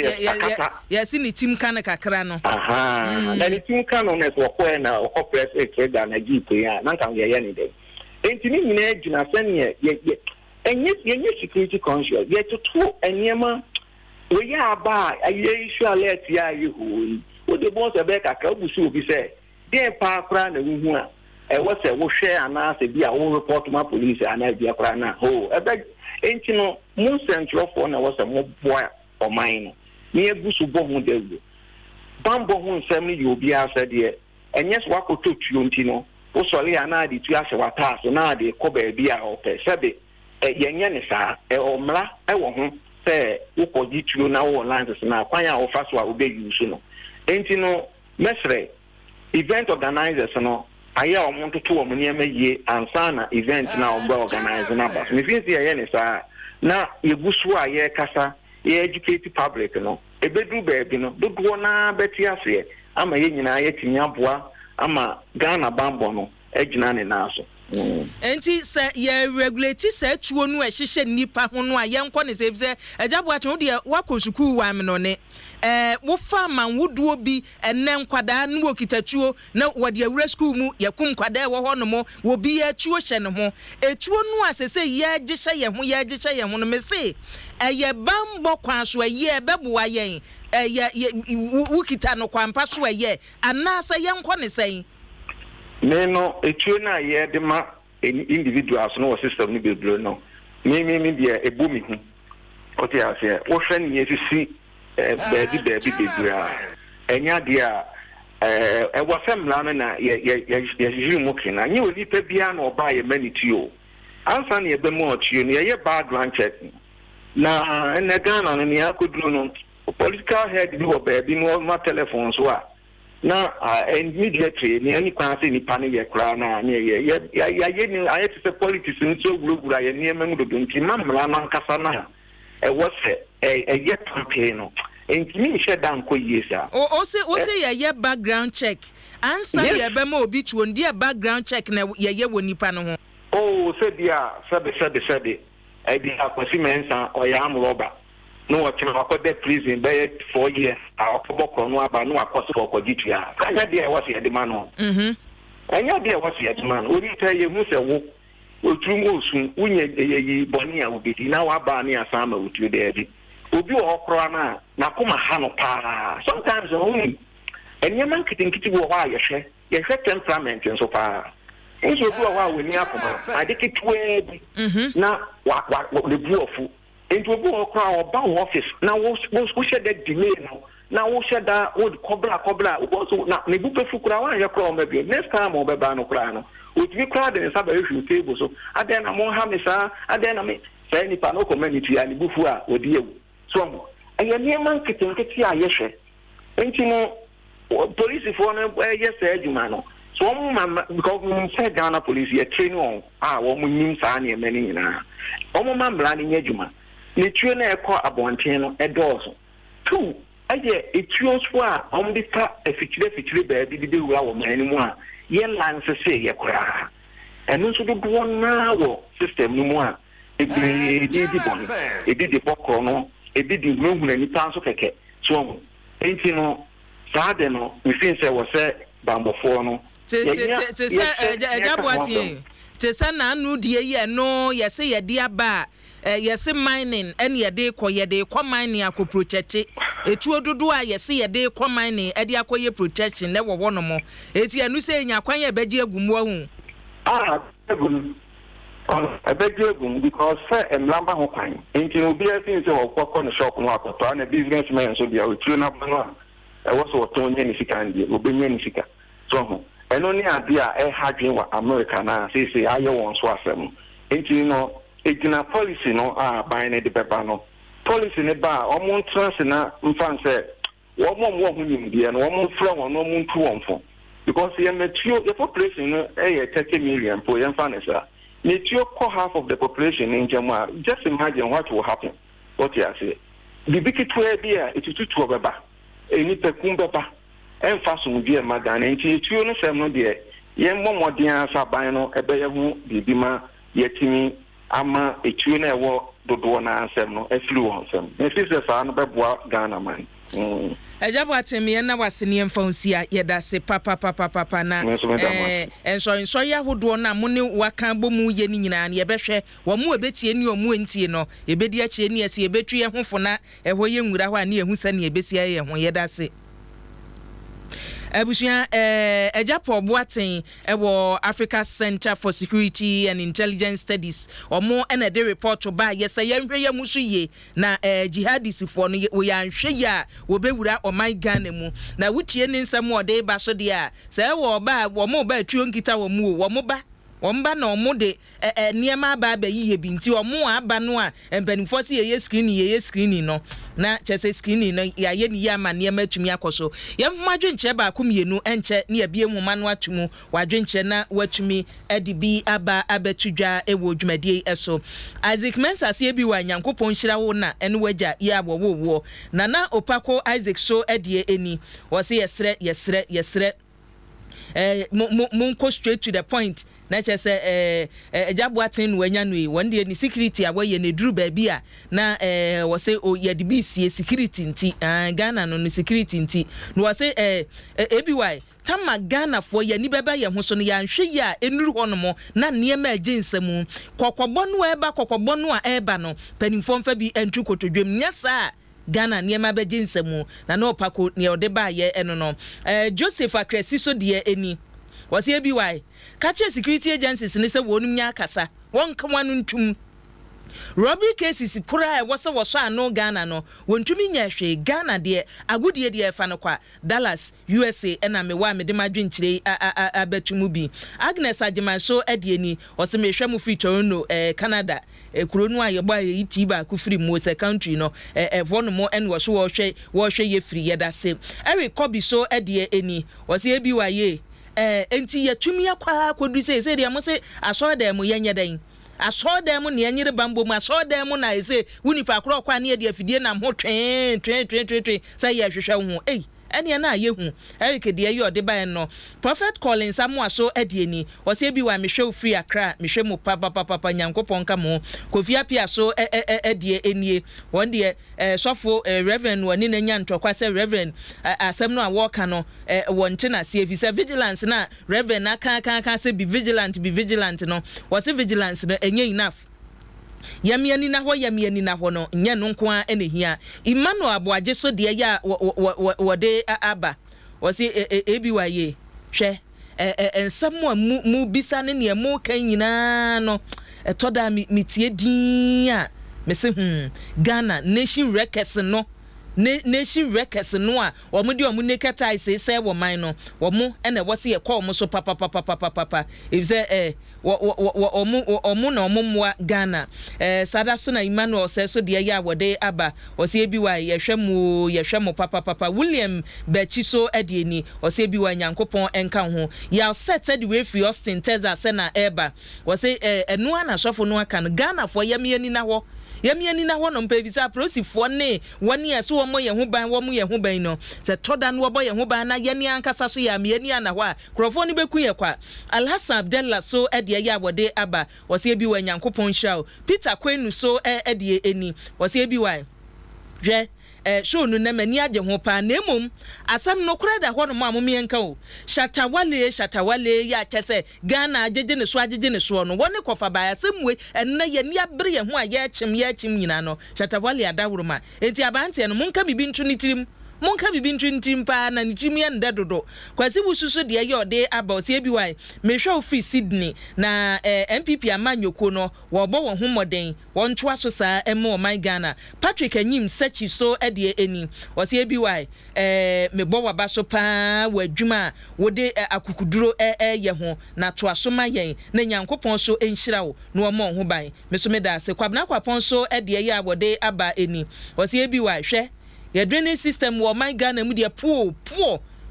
ye si ni team kan kakra no na ni team kan no ne so ko na o press trader na gipe ya na kan ye ni de enti ni nyina gina send ye enye security conscious ye to enyema we ya ba aye issue alert ya ye hu o de bon se be kaka obusu obi se dey pa kra na hu a e wo se wo hwe ana se bi a wo report ma police ana bi akra na ho e be enti no mu central for na wo se mo boa o man no ni egusu bo hu de go bambo hu nsem ni obi asa de enye so akoto tuo enti no wo sole ana de tu ase wata so na de ko ba bi a o pe se be yenye ne sa o mra e wo hu se wo ko di tuo na wo lances na kwanya wo fa so a obe yusu no enti no mesre event organizers no aya omuntu to omu niam yie ansana event na oba organize na ba me feel say ne sa na yegusu a ye kasa ye educate public no ebedu baabi no dodo na beti ase ama ye nyina ye tinya boa ama Ghana bambo no agina ne na so enti se ye regulate se tuo nu ehihye nipa ho no a ye nko ne se ejaboaten wo de wakosuku wa me no ne wo fa man woduo bi enne nkwada no wokitatuo na wode awura school mu yakum kwada wo ho no mo wo bi ya tuo hye ne ho etuo nu asese ye gihye ye ho no me se eye bambo kwa so ye beboa yen wukita no kwampa so ye anasa ye nko ne sen no etuo na ye de ma individuals no system ni beblo no me dia ebumi hu oti ase wo hwe ne yesi baby bebra enya dia wo famla na ye jimu kina nyi oni pe bia na oba ye manitio ansa na ye be mo otio ne ye background check na ene Ghana no ne akoduro no political head bi wo baby no ma telephone so a na immediately ni ani kwanse ni pane ye kra na ni ye ni aye se politics ni so gurugura ye ni emenu do nti mamra na nkasa na e wo se ye campaign no enti mi hwe dan ko yesa o se ye background check answer ye be ma obi tuo ndi background check na ye wonipa no ho o se dia sabe e bi akwasi mensa o ya amroba no what you call the prison by 4 years our poboko no aba no akoso ko gitu ya kanya dia was ye demand no anya dia was ye demand ori ta ye hu se wo otrum osun unye yi boni a obedi na wa ba ni asama otu de bi obi o kro na kuma ha no pa sometimes only enya man kitinkiti wo wa ye hwe temperament so pa nso bi wa we ni akoma adikitwe bi na wa le buofu into obi okra oba office na wo share that delay na wo share that wo cobra so na ne bu pefu kura wan ye kra o mabie next time o be ba no kra no o ti kra de nsa ba ehwu table so aden na mo ha me sa aden na me say ni pa no community ya ni bufu a odi ewu so mo aye ne man kitinkiti a ye hwe enti no police for no ye say adwuma no so mo because say Ghana police ye train on wo mo nim sa na e mani nyina o mo mambla ni adwuma ni tuo na ekọ abonten no edoso two aye etuo so a ombika efikire baabi de wura wo mani mu a ye lance se ye kura enu so do na wo system no mu a ebi di bon ebi di bokro no ebi di nwuhuna ni pa so keke so enti no saade no we fin se wo se bambofo no te say na anu die ye no ye say ye dia ba ye say mining and ye de ko mining akoprocheche etuo dodo a ye say ye de ko mining e de akoye protection na wo no mo eti anu say nya kwan ye beje agumu ahu agum agum because lamba ho kwan enti obi asin say okọ no shop no akoto na businessman so dia otuo na bano e wo so to nya ni sika ndie obenya ni sika so ho eno ni ade a hadwen wa America na say aye won so asem enti no egina policy no ban ne de beba no policy ne ba omo ntrase na mfan say wo mo hunyim de no omo fra won no omo ntu won fo because the population no 30 million for young farmers ne tio half of the population in Jamaica. Just imagine what will happen. What you say the big to idea it to beba eni pekum beba emfaso die madan enti tio no sem no de ye mmomodin asaban no ebe ye hu bibima yetimi ama etio na ewo dodo na ansem no afiri won sem ne fise sa no beboa Ghana man Ejabo atemi na wasene mfansia yeda se papa na enso ya hodo na mo ne waka bomu ye ni nyina na ye behwe wo mu ebetie ni omu entie no ebedi akie ni ase ebetu ye hofo na eho ye nwura ho a na ehu sa na ebesia ye ho yeda se Abusia Ejapo Boaten ewo Africa Center for Security and Intelligence Studies omo ena de report to ba yes yenhwe ye musu ye na jihadist for no we yanhwe ya wo bewura o my Ghana mu na wutie ni nsam o de ba so de a se wo ba wo mo ba tuo nkita wo mu wo mo ba womba na omo de niema aba ba yiye bi nti omo aba no a empanifo se ye screen no na chese screen no ya ye ni ya ma niema atumi akoso yemfuma dwenche ba akomienu enche ne abie nwoma no atumu wadwenche na watumi adibi aba abatudwa ewo dwumadie eso Isaac Mensa se bi wa nyankopon hyira wo na ene wagya ye abowo na opako Isaac so adie eni wo se yesre mun straight to the point na chese Ejaboaten wanya no one day ni security awoye ne duru ba bia na wo se o ye de bi sie security nti Ghana no security nti no wo se ebiwai tama Ghana for ye ni beba ye ho so no ya nhwe ya enuru hono na niema aginsam kokobɔ no a eba no panimfo mfa bi entru kotodwem nyasa Ghana niema baginsam na opako ne ode ba ye eno no Joseph Akresi so de eni wose ebiwai kache security agencies ne se wonum nya akasa won kamanu ntum robbery cases pura wose woso ano Ghana no wontumi nya hwe Ghana de agudie de fa no kwa Dallas USA ena mewa me de madwenkyire abatumu bi Agnes Ajimanso adieni wose mehwa mu feature no Canada kuro no ayebo ayiti ba ku free mo se country no wono mo en wo so wo hwe ye free ye da se Eric Kobi so adie eni wose ebi wa ye enti yatumi akwa kodu se de mo se asoda mu yenye dan asoda mu ne yenyere bambo mu asoda mu na se wunipa kro kwa ne de afidie na ho twen say ye hwehwe ho ene na yehu Eric de ayi ode ban no Prophet Collins amoaso adieni wose bi wa mehwe free Accra mehwe mu papa nyankopon ka mo Kofi Apia so adie enie won de sofo Reverend woni na nya ntokwa se Reverend asem no a work no wonte na se visa vigilance na Reverend aka se be vigilant no wose vigilance no enye enough yamiani na ho no nya no nko a enehia Emmanuel Aboaje so de ya wode aba wose ebiwaye hwe ensam mu bisa ne mu kan nyina no etoda mitie din a mese Ghana nation records no nation records no a omo de omo neketai se wo man no omo ene wose ye call mo so papa if say omo na omo moa Ghana sada so na Emmanuel se so de ya wode aba wose ebi wa ye hwɛ mu papa William Bechi so adieni wose ebi wa nyankopon enka ho ya set the way free Austin Texas na eba wose enu ana sofo no aka no Ghana for yamiani na ho no mpevisa prosifo ne wani aso wo mo ye ho ban no se toda no wo ye ho ban na ye ni ankasa so ya miani ana ho a krofo ni beku ye kwa Alhassan Abdallah so ede ya wode aba wose bi wa nyankopon hwa Peter Kwenu so ede eni wose bi wa hwe show no na mani agye ho pa na emom asam no kora da ho no ma momye nka o shatawale ya kyese Ghana agege ne so no woni kofa ba asemwe enna ye ni abre ye ho a ye kyim nyina no shatawale adawroma enti abante no monka bibi ntu ni tirim monka bibi ntwintim pa na nchimia ndadodo kwasi bususu de ye ode about e bi wai mehwe ofi Sydney na MPP amanyoko no wo bo wo homoden won twa so sa emo my Ghana Patrick Anyim sechi so ede eni wo se e bi wai me bo wa ba so pa wadwuma wode akukuduro ye ho na to asoma yen na nyankopon so enhyira wo na wo mo ho ban me so me da se kwabna kwapon so ede ye abode aba eni wo se e bi wai hwe your drainage system wo my Ghana mu de poor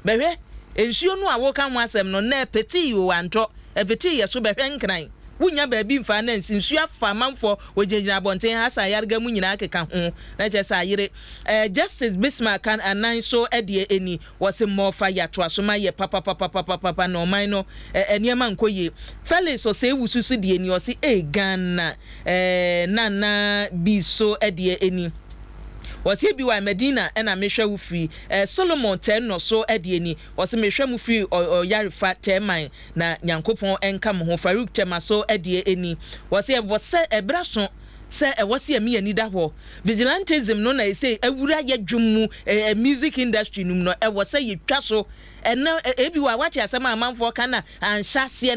behwe ensuo no a wo kan ho asem no na peti yo anto peti ye so behwe nkran wunya ba bi mfa na nsuo afa manfo wojejina bonten hasa yarga mu nyina akeka ho na che sa yire Justice Bismarck kan anan so ede eni wose mo fa ya to asoma ye papa no man no eniema nkoye Felix o se wususu de eni o se Ghana nana bi so ede eni wasi bi wa Medina na mehwe wo free Solomon 10 no so edieni wasi mehwe mu free Yarifa 10 man na nyankopon enka mo ho Farouk Tema so edie eni wasi ebraso se wasi emi ani da ho vigilantism no na say awura ye dwum music industry num no wasi ye twa so ena ebi wa wachi asema amanfo kana anhyase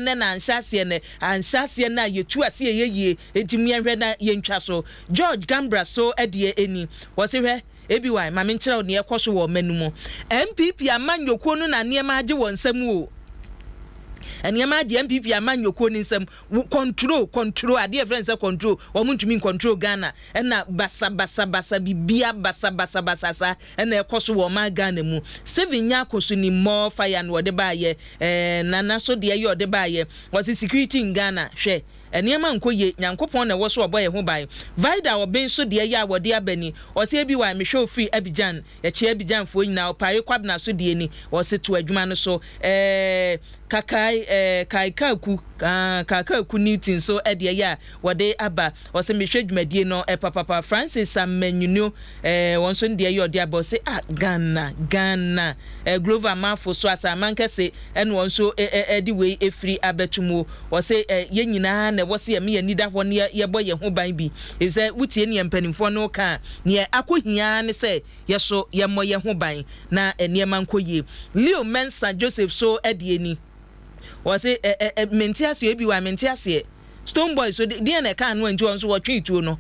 na yetu ase ye etimi hwe na ye ntwa so George Gambra so edie eni wose hwe ebi wa ma menkyerɛ wo ne ekoso wo manumu MPP amanyoko no na ne ma age wonsam o eniema di MPP amanyoko ni nsem control ade friends say control wo muntumi control Ghana na basa bibia basa sa na ekoso wo ma Ghana mu Steven Nyakoso ni more fire no de baaye nana so de ye de baaye was security in Ghana hwe eniema nkoye nyankopon na wo so oboye ho ban vida oben so de ye awode abani o se bi wa mehwe free Abidjan ye che Abidjan fo nyina o pare kwabna so de ni o se to adwuma no so Kakaku Newton so ede ya wode aba o se mehwe dwumadie no papa Francis Amenyuno won so de ye ode aba se Ghana Glover Mafo so asa mankese ene won so edi we efri abatumu o se ye nyina na wose ye me anida ho ne ye boye ho ban bi e se wutie ne mpanimfo no ka ne akohia ne se ye so ye moye ho ban na eniema nkoye Leo Mensa Joseph so ede ni wose mentiase ebi wa mentiase Stone Boy so de na ka no anti won so wotwituo no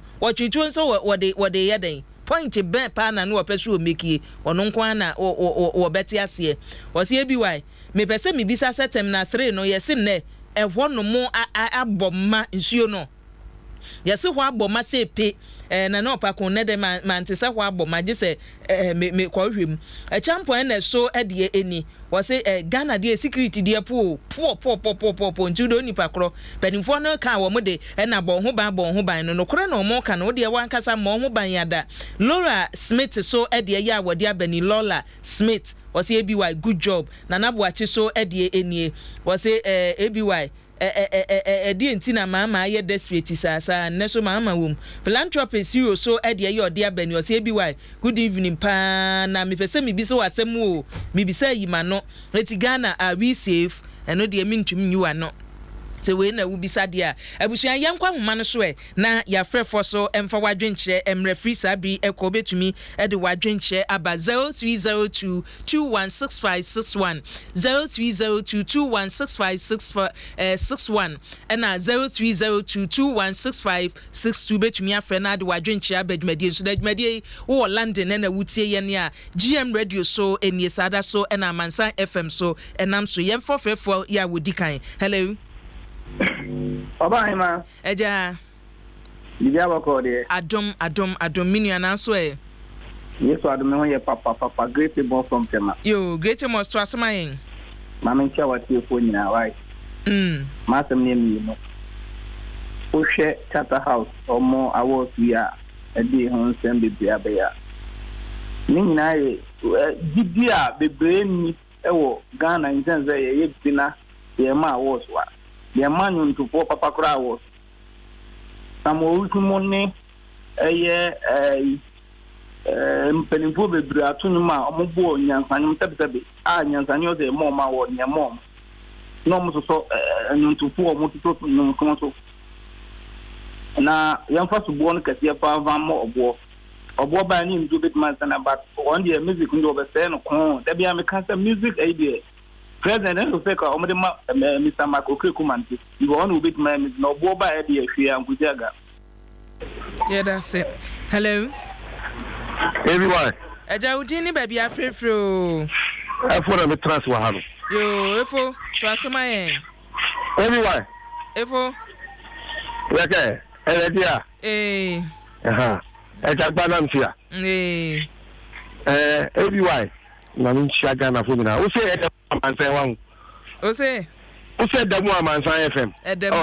so wode yeden point be pa na no opesu o mekie ono nko na wo betiase wose ebi wa me pese me bisa setem na 3 no yesim ne ehwo no mo aboma nsuo no yesi ho aboma se pe na na opakon ne de man te se ho aboma je se me kwa hwem champion na so ede eni wose Ghana de security de po ntudo nipa kro penimfo no ka wo mo de na bo ho ban no kro na mo ka no de wankasa mo ho ban yada Laura Smith so ede ya wode abani Lola Smith wose ABY good job na naboachi so ede enie wose ABY edi entina mama ye desperate sasa neso mama wom philanthropy zero so ede ye ode abani wose ABY good evening pa na me pese me bi so asem o me bi say yima no eti Ghana are we safe eno de mintumi nyiwa no se we na wubisa dia abusuan yankwa homa no so na ya frefo so emfa wadwenkyere emre free sabi ekọ betumi de wadwenkyere aba 0302 216561 0302 216561 na 0302 216562 betumi afre na de wadwenkyere aba dwumadie so dwumadie wo London na wutie ye ne a GM radio so enie sada so na Mansan FM so enam so yemfo frefo ya wodikan hello Baba ma. Eja. Biya bako de. Adom minu ananso e. Yeso adom ho ye papa great born from Tema. Yo, great mo so asoma yen. Ma me ntia wati fo nyina wai. Ma sem ne mi no. O hwe Charter House omo awards ya edi ho nsem bibia be ya. Ni nyina ye gidia bebre ni ewo Ghana nzenze ye bina ye ma awards wa. The man who to poor Papa Crow. Some old money, mpanimfo bebree atonum a omobo nyansanum tebetebe a nyansanyo de mom a wo nyamom no mo so ntufu o mo to no komo so na yamfa so bo no kase pa van mo obo ba ni ndu bit man sana but on the music ndo be say no ko da bia me kan say music idea president no say ka omde ma Mr. Marco Krekumanti you want to bit man no obo ba idea hwe ankujaga. Yeah, that's it. Hello. Everyone. Udini baby afrefro. Efo na trans wa hanu. Yo, efo, twasoma yen. Everyone. Efo. Weke, eledia. Aha. Gba na mfia. Everyone. Na nchia Ghana fo mina. O se amansan wan. O se demu amansan FM.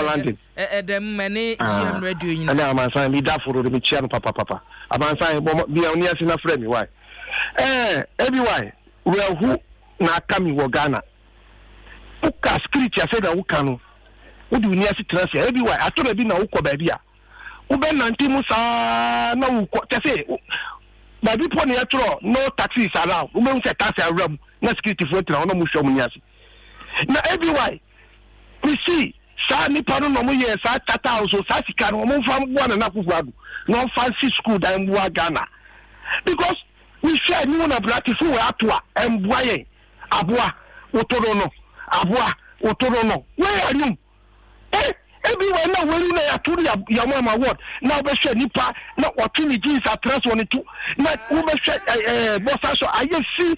London. Edem mane GM radio nyina. Na amansan mi da foro de mi chia no papa. Amansan bi oni ase na frɛ mi why. Everyone. We who na kami wo Ghana. Uka script ya say na uka no. Wo di oni ase transfer. Everyone ato bi na ukɔ ba bia. Wo be nanti mu sa na ukɔ. Te say ba bi po na yɛtro no taxis around. Wo me say taxi around na security for tra no mu hwɛ mu ni ase. Na everyone we see sa ni paro no mo ye sa tata house sa sika no mo fa mbo na kufu adu no fancy school dan mbo Ghana because we share ni na practice we atwa mbo ye aboa otoro no where are you everywhere na we na ya turu ya mama word na be share nipa na otuni jeans atress one two na we be share boss so aye see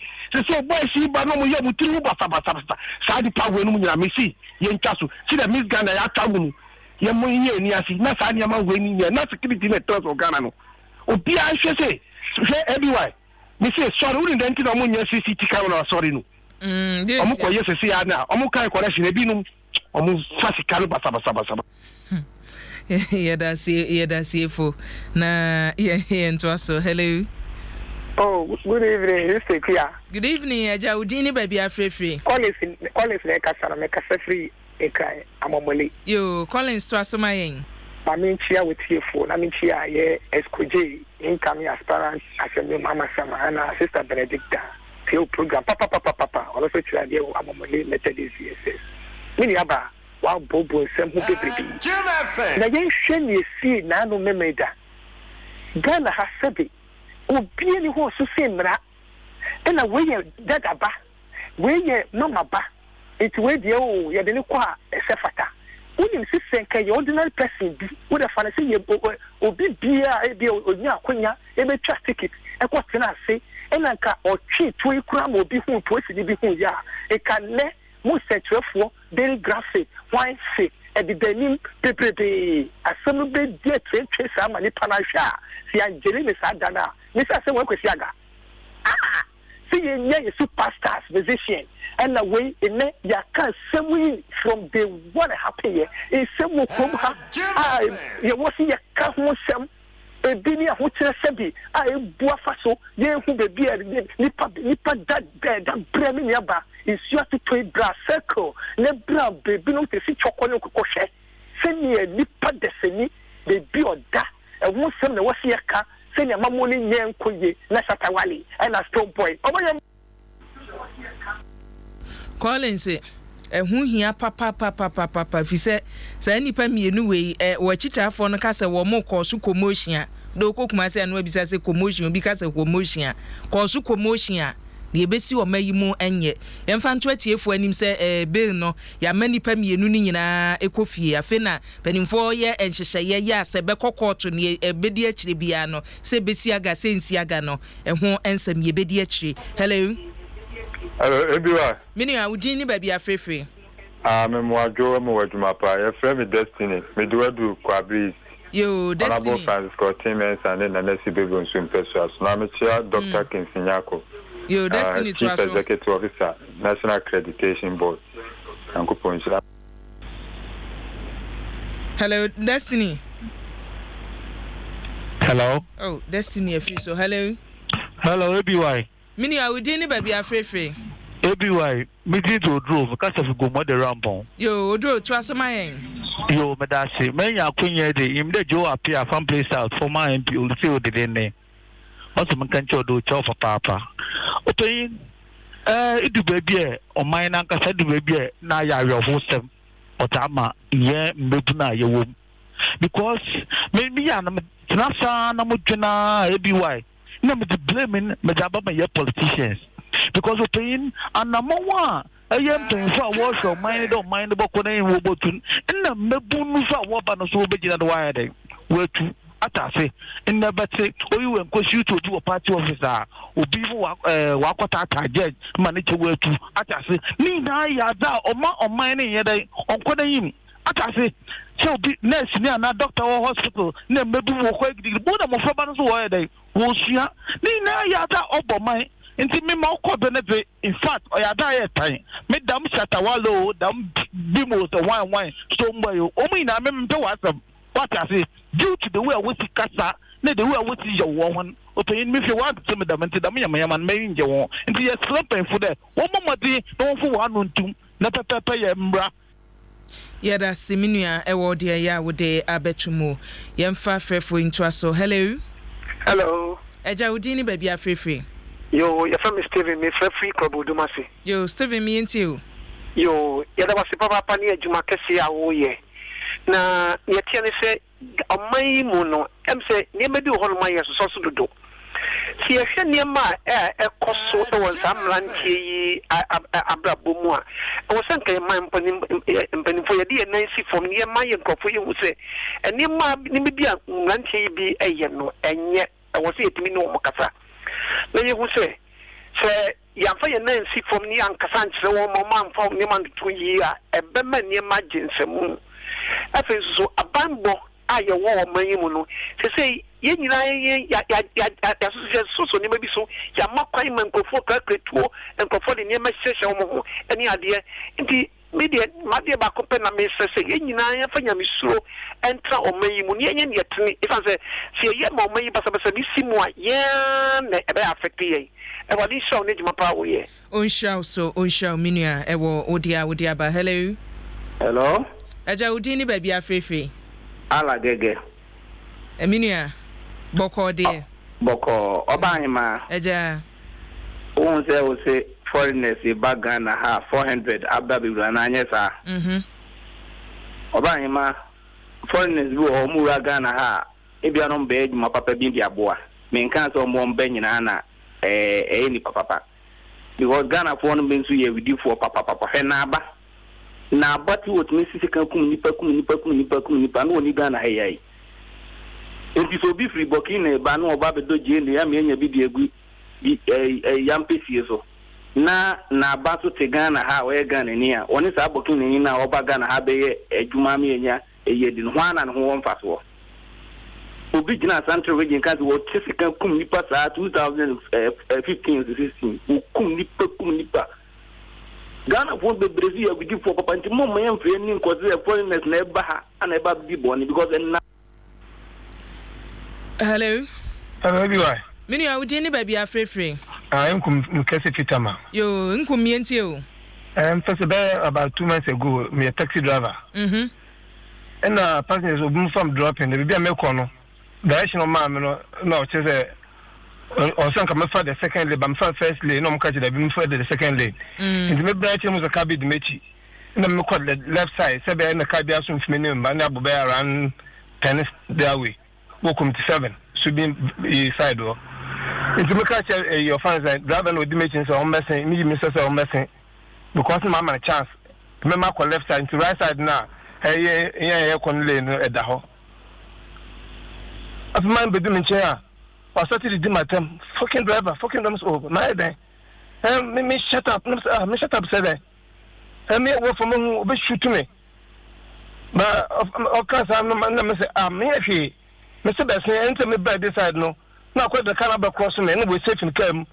se boy see ba no mo ye mu tiri basa sa di pa we no nyina me see ye ntaso see the Miss Ghana ya tawu ye mo ye ni asi na sa ni ama we ni na security na trust of Ghana no obi a hwe se everywhere me say sorry we didn't know mo nya CCTV camera sorry no omo ko ye se ya na omo kan correction e bi no omo fasika no basa yeah that's fo na yeah nto so hello. Oh, good evening, Mr. Kia. Good evening, Udini baby afrefre. Collins na kasa na kasa free ekai amomole. Yo, Collins to asoma yen. Ma minchia with TF4, na minchia ye SKJ, incoming aspirant assembly mama sama and sister Benedicta. Field program papa. Also try the amomole Methodist CSS. Mini aba wa bobo sem hu bebrebe. Na yen hwe ye see na no memeda. Ghana ha sebe obi ni ho so semra na we ye dadaba we ye mama ba it we de o ye de ne kwa esefata unim sisen ka ye ordinary person bi wo da fa na se ye obi bia e bi onya akonya e be twa ticket e kwa tena ase na nka o twi to ikura ma obi hu to esi bi hu ya e ka ne mo setrefo very graphic wine fake e di denim pepepe asem be die twe sa ma ni panahwa si angeli ni sa dana ni sa se won kwesi aga see ye superstars musician and the way in ya can semi from the what happen here is some from ha you was ya ka ho sem e bi ni ho kire sebi bua fa so ye hu be bi nipa that bremi ni aba is you to play brass circle ne bra baby no te si choko no kokoshe se ni nipa deseni be bi oda e wo sem na wasi ya ka se ni mamoni nyen koye na satawali and a stone boy Collins hu hia papa fi se nipa mienu we wo chitafo no ka se wo mo ko so commotion do kokuma se no abisa se commotion obi ka se commotion ko so commotion na ebesi wo mayi mu enye yemfa nto atiefo anim se bill no ya manipa mienu ni nyina ekofie afe na panimfo ye enhyehye ye ase be kokoto ne ebedi akire bia no se besi aga se nsi aga no ho ensem ye bedi akire. Hello Ebiwa. Mini Udini baby afrefre. Memwajo mwajuma pa. Your friend Destiny. Me do edu kwa breeze. Yo, Destiny. Honorable Francisco Timmons and then Nancy Baby on Swim Peswas. Now I'm Dr. Kinsinyako. Yo, Destiny Chief Executive Officer, National Accreditation Board. Hello, Destiny. Hello. Oh, Destiny a so hello. Hello, ABY. Mini Udini baby afrefre. ABY, me did to drove because of go mother rampon. Yo, Odro to asoma yen. Yo, medasi. Men ya kunye de im de jo appear from place out for my MP will see what the name. also man can show do chow for papa. Okay, it do baby or mine uncle said the baby now your hostem, but I'm na your womb. Because maybe I'm not ABY. No, blaming Madame politicians. Because of pain and number one. I am paying for wash or mind don't mind about Korean Wobotun. And the Mebunu for Waban so big at the wire. Where to Atase in the Batsy, or you and cause you to do a party officer, or people Wakata judge, manage where to Atase. Nina Yada or ma or mining yeday on Kodaim. Atase. So be nurse near na doctor or hospital, near Mebu or Quake, the bottom of Faban's wire. Wosia, Nina Yada or my. Inti me ma ko benefit in fact o ya da time me dam Shatawalo dam bimo to wine so mboyo o mi na me mpe wasam what I say due to the way we see kasa na the way we see your one o to me fi want to me dam inti dam yaman me nje won inti ye sleeping for there wo momodi no fu wanu ntum na pepepe ye mbra yada siminua e wo de ya wo de abetumo ye mfa frefo into aso hello eja udini baby afrefre. Yo, your family Steven, me free Kobu Dumasi. Yo, Steven, me and you. Yo, yada was papa pani Jumakesi awoye. Na yetiane se omai muno, say niema do hon my so do. Si ehwe niema ekoso e won sam lanchi abrabomua. E wo sanka e man mpanin fo yede e nansi fom niema ye nkofo ye hu se niema ni bi a lanchi bi eye no enye e wo se yetimi no mo kasa. Na you say ya fa ye nansi from ni ankasa nkyere wo mo man fa ni man to yi a ebe ma ni emergency mu afi so abambo aye wo man yi mu no say ye nyina ye ya so ni ma bi so ya makwai man kofo ka kretuo nkofo de ni ma hyehye wo mo eni ade nti media made ba ko pe na me say ye nyina ya fa nyame suro entra o man yi mu ni enye ne yetene if I say ye ma o man yi basa bi simu a ye na ebe affect ye e wadi show ne juma pa wo ye on show minua e wo odia ba hello eja udini ba bia frefre ala gege minua boko de boko obanhima eja won say foreigners back Ghana ha 400 ababi na anyesa obanhima foreigners bi o mu Ghana ha ebia no mbe juma papa bi dia boa me nkan so mo mbe nyina na ni papa because Ghana for no bensu ye widi for papa he na aba ti wot me sisi kan kum nipa no ni Ghana he yai enti so bi free bokine ba no oba be doje ne ya me nya bi di egu yam pesi so na ba so te Ghana ha we Ghana ni a oni sa bokine ni na oba Ghana ha be ye adwuma me nya eye di no ana no ho mfa so obi gina Central Region kan wo tisika kum nipa sa 2015-16 kum nipa Ghana for the Brazil we give for papa nti mom yam free ni nkoze foreigners na eba ha ana eba bi boni because na hello why mini a udi ni ba bia frefre nkum kese fitama yo nkum mienti o first about 2 months ago me a taxi driver and passengers will from dropping the be a mekono direction of man no say or some come for the second lane but first lane no catch the be for the second lane and me branch was a cabin mechi and me call the left side say be na cabin asun for me but na bo be around 10 their way welcome to 7 should be side door into me catch your fans like driver no dimension so on messing me say on messing because my man chance me ma call left side to right side now hey yeah kon lane e da ho as man be doing chair I started to my time fucking driver fucking dumb over my day me shut up me shut up say that me work for me be shoot me but of course I'm say me if me say be say enter me by this side no na kwa the car be cross me no we safe in cam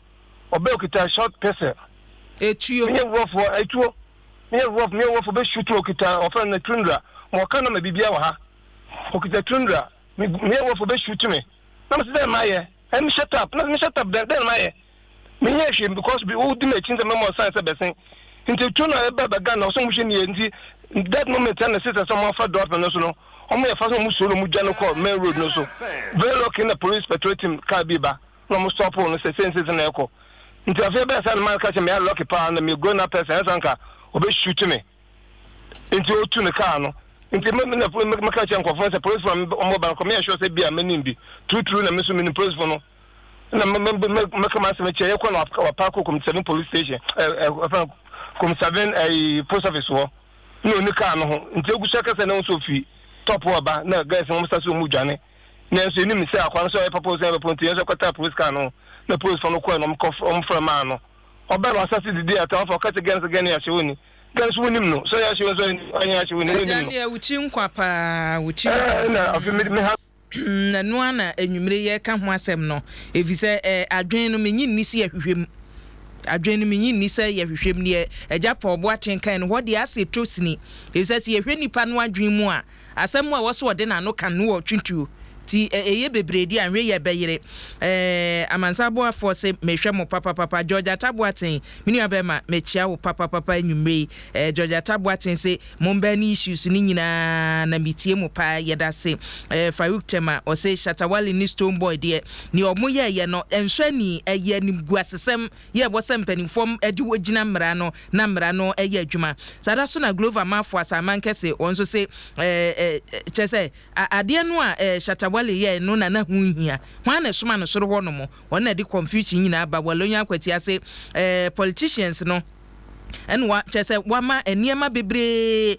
obe okita short person etuo me work for etuo me work for be shoot okita of na tundra mo kana me bibia wa ha okita tundra me work for be shoot me na me say my I'm shut up then my me here because we all do change the memo sign say be say into tuna baba Ghana so mushi ni enti that moment and sister someone for drop no so no omo e fa so mu solo mu jano call main road no so very lucky na police patrol team car biba no mo stop no se sense na eko nti afi be say man ka che me lock pa na me go na person sanka obe shoot me nti otu ne car no nti me ka che nkofo say police from mo ban ko me sure say bia manim bi true na me so me police for no na me come as me che yeko na park kom 7 police station kom 7 post office wo no ni car no ho nti egu shaka say na so fi top oba na guys mo sa so mu dwane na so ni me say akwan so e papa say e ponti so kwata police car no na police for no ko no mo from man no oba no assassin the day at for cut against again ya shewoni guys wonim no so ya shewo so anya shewoni ni ya uchi nkwa pa uchi na afi me ha na no ana enwumre ye ka ho asem no efise adwen no menyi ni se ahwehwem adwen no menyi ni se ahwehwem ne agya pa obo aten kan no hode ase tosini efise se ehwe nipa no adwen mu a asem a wo so de na no kan no twintu ti eye bebredi anwe ye beyire amansabo afo se mehwe mo papa George Atabuaten mini abema mechia wo papa enwumre George Atabuaten se momba ni issues ni nyina na mitie mo pa yeda se Farouk Tema o se Shatawale ni Stone Boy de ni omoye ye no enhwani eye ni guasesem ye bo se mpanimfom ade wogina mra no na mra no eye adwuma sada so na Glover Mafo asamankese onso se chese ade no a Shatawale ye no na hu hia hwan na soma no soro ho no mo wona de confusion nyina ba walonya kwati ase politicians no enwa chese wama eniema bebre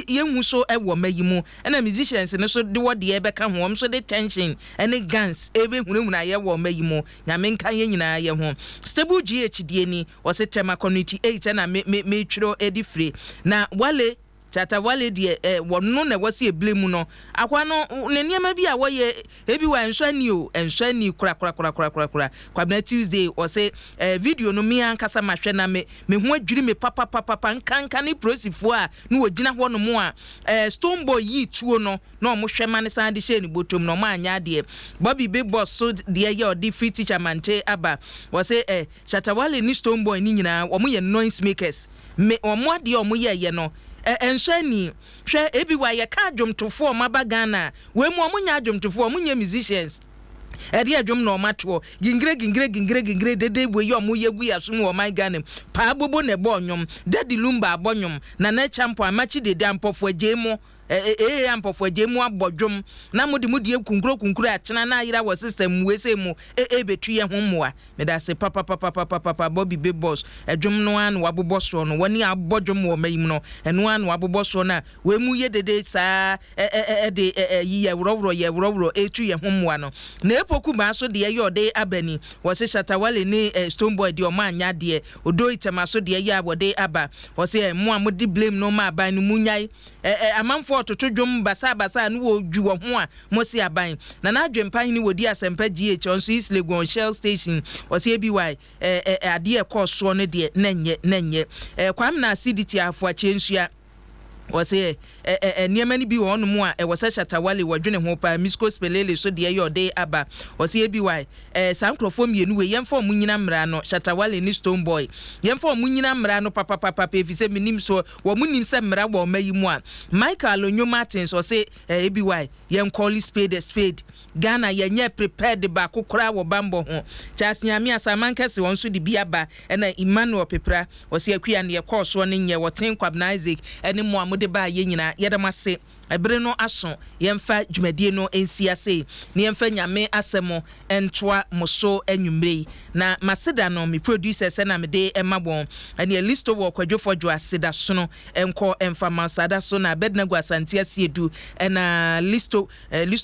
yenhu so ewo mayimu na musicians no so de wode e beka ho so de tension ene guns ebe hunahuna ye wo mayimu nyame nkan ye nyina ye ho stable GHD ni o se Tema community 8 na me twiro edifre na wale Shatawale de wonno na wasi eblemu no akwa no neniema bi a woye ebi wa enhwani kura kwabna Tuesday o se video no mi ankasa mahwe na me ho adwiri me papa nkanka ni prosifo a no wogina ho no mo a Stone Boy yi tuo no na omo hwema ne san de she ni botom no ma anya de Bobby Big Boss so de ye odi free teacher mante aba o se Shatawale ni Stone Boy ni nyina omo ye noise makers me omo ade omo ye no enhwani hwe ebi wa ye ka adwomtofo mabagana we mu omunya adwomtofo omunya musicians edi adwom na omato gingre dede we ye omu yegu yasum o my ganem pa bobo ne bo onwom Daddy Lumba abonwom na champo amachi dede ampofo agemo ampofo agemu abodwom na mudi kunkuro atena na ayira wo system we say mu betu ye ho moa me da se papa Bobby Big Boss adwom no an wabobɔ so no woni abodwom wo mayim no eno an wabobɔ so na we mu ye dede saa de ye wrowro etu ye ho moa no na epoku ba so de ye ode abani wo se Shatawale ni Stone Boy de o ma anya de odo itema so de ye abode aba wo se mo amodi blame no ma aban no munyai amanfo toto dwom basa no wo dwu ho a mosi aban na adwempan ni wodi asempa GH onso East Legon Shell Station osi ebi ade e course no de nenye kwam na acidity afo achensua wose niema ni bi wonu mu a wose Shatawale wadwene ho pa Misco Spelele so de ye ode aba wose ebi sankrofo mienu we yemfa mu nyina mra no Shatawale ni Stone Boy yemfa mu nyina mra no papa efise minim so wo munim se mra wo mayimu a Michael Onyo Martins wose ebi yen call spade Ghana yenye prepared ba kokora wo bambo ho Charles Nyame asamankese won so de biaba na Emmanuel Pepra wose akua ne ye course no nye woten Kwabna Isaac ene mo de ba ye nyina yedamase ebere no aso yemfa dwumadie no ensiase ne yemfa nyame asemo entwa moso enwumrei na maseda no me producer se na me de emabon ene listo wo kwadwofo dwo aseda so no enko emfa masada so na bednago asante asiedu na listo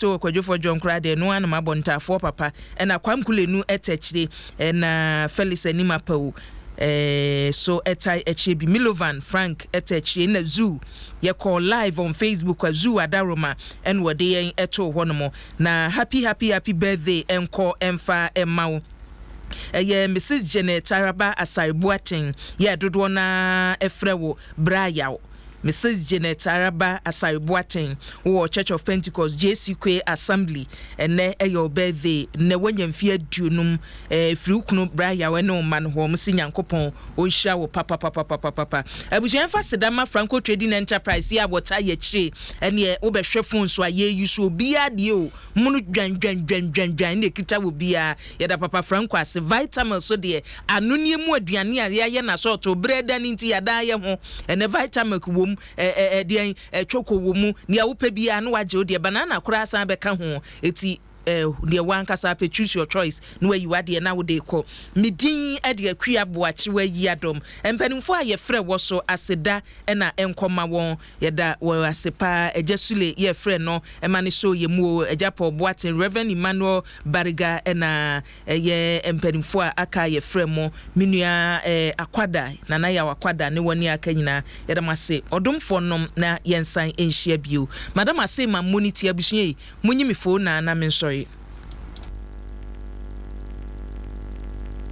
wo kwadwofo dwo nkra de no an mabonta papa na kwamkulenu etachire na Felix Anima Pau so etai echebi Milovan Frank etachire na zoo ye call live on Facebook Zoo Adaroma and wode yen eto honomo na happy birthday enko emfa emmawo Mrs. Janet Taraba Asaribuaten ye dodo na efrewo brayawo Mrs. Janet Araba Asaibuaten wo Church of Pentecost JCK Assembly ene your birthday ne wanya mfie dunum friukunu braya we no man ho msi nyankopon o hia wo papa abujen fa sedama Franco Trading Enterprise ya wota ye chire ene wo behwe phone so aye yusu obia de o munu dwan ne kita wo bia ye da papa Franco as vitamin so de anonie mu aduane a ye na so to breda ninti ya da ye ho ene vitamin wom de choko wo mu ne a wo pa bia no waje o de banana kura san be ka ho eti the one kasa pe choose your choice no where you are there now they call midin e de akua boachi wa yiadom empanimfo aye frɛ wo so aseda na enkoma won yeda wo asepa ejesule ye frɛ no emane so ye mu ejapo boatin Reverend Emmanuel Bariga na ye empanimfo aka ye frɛ mo minua akwada na ya wakwada ne woni aka nyina yeda mase odomfo nom na yensan enhia bio madam ase ma moniti abusuye munyi me phone na men sorry.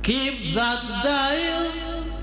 Keep that dial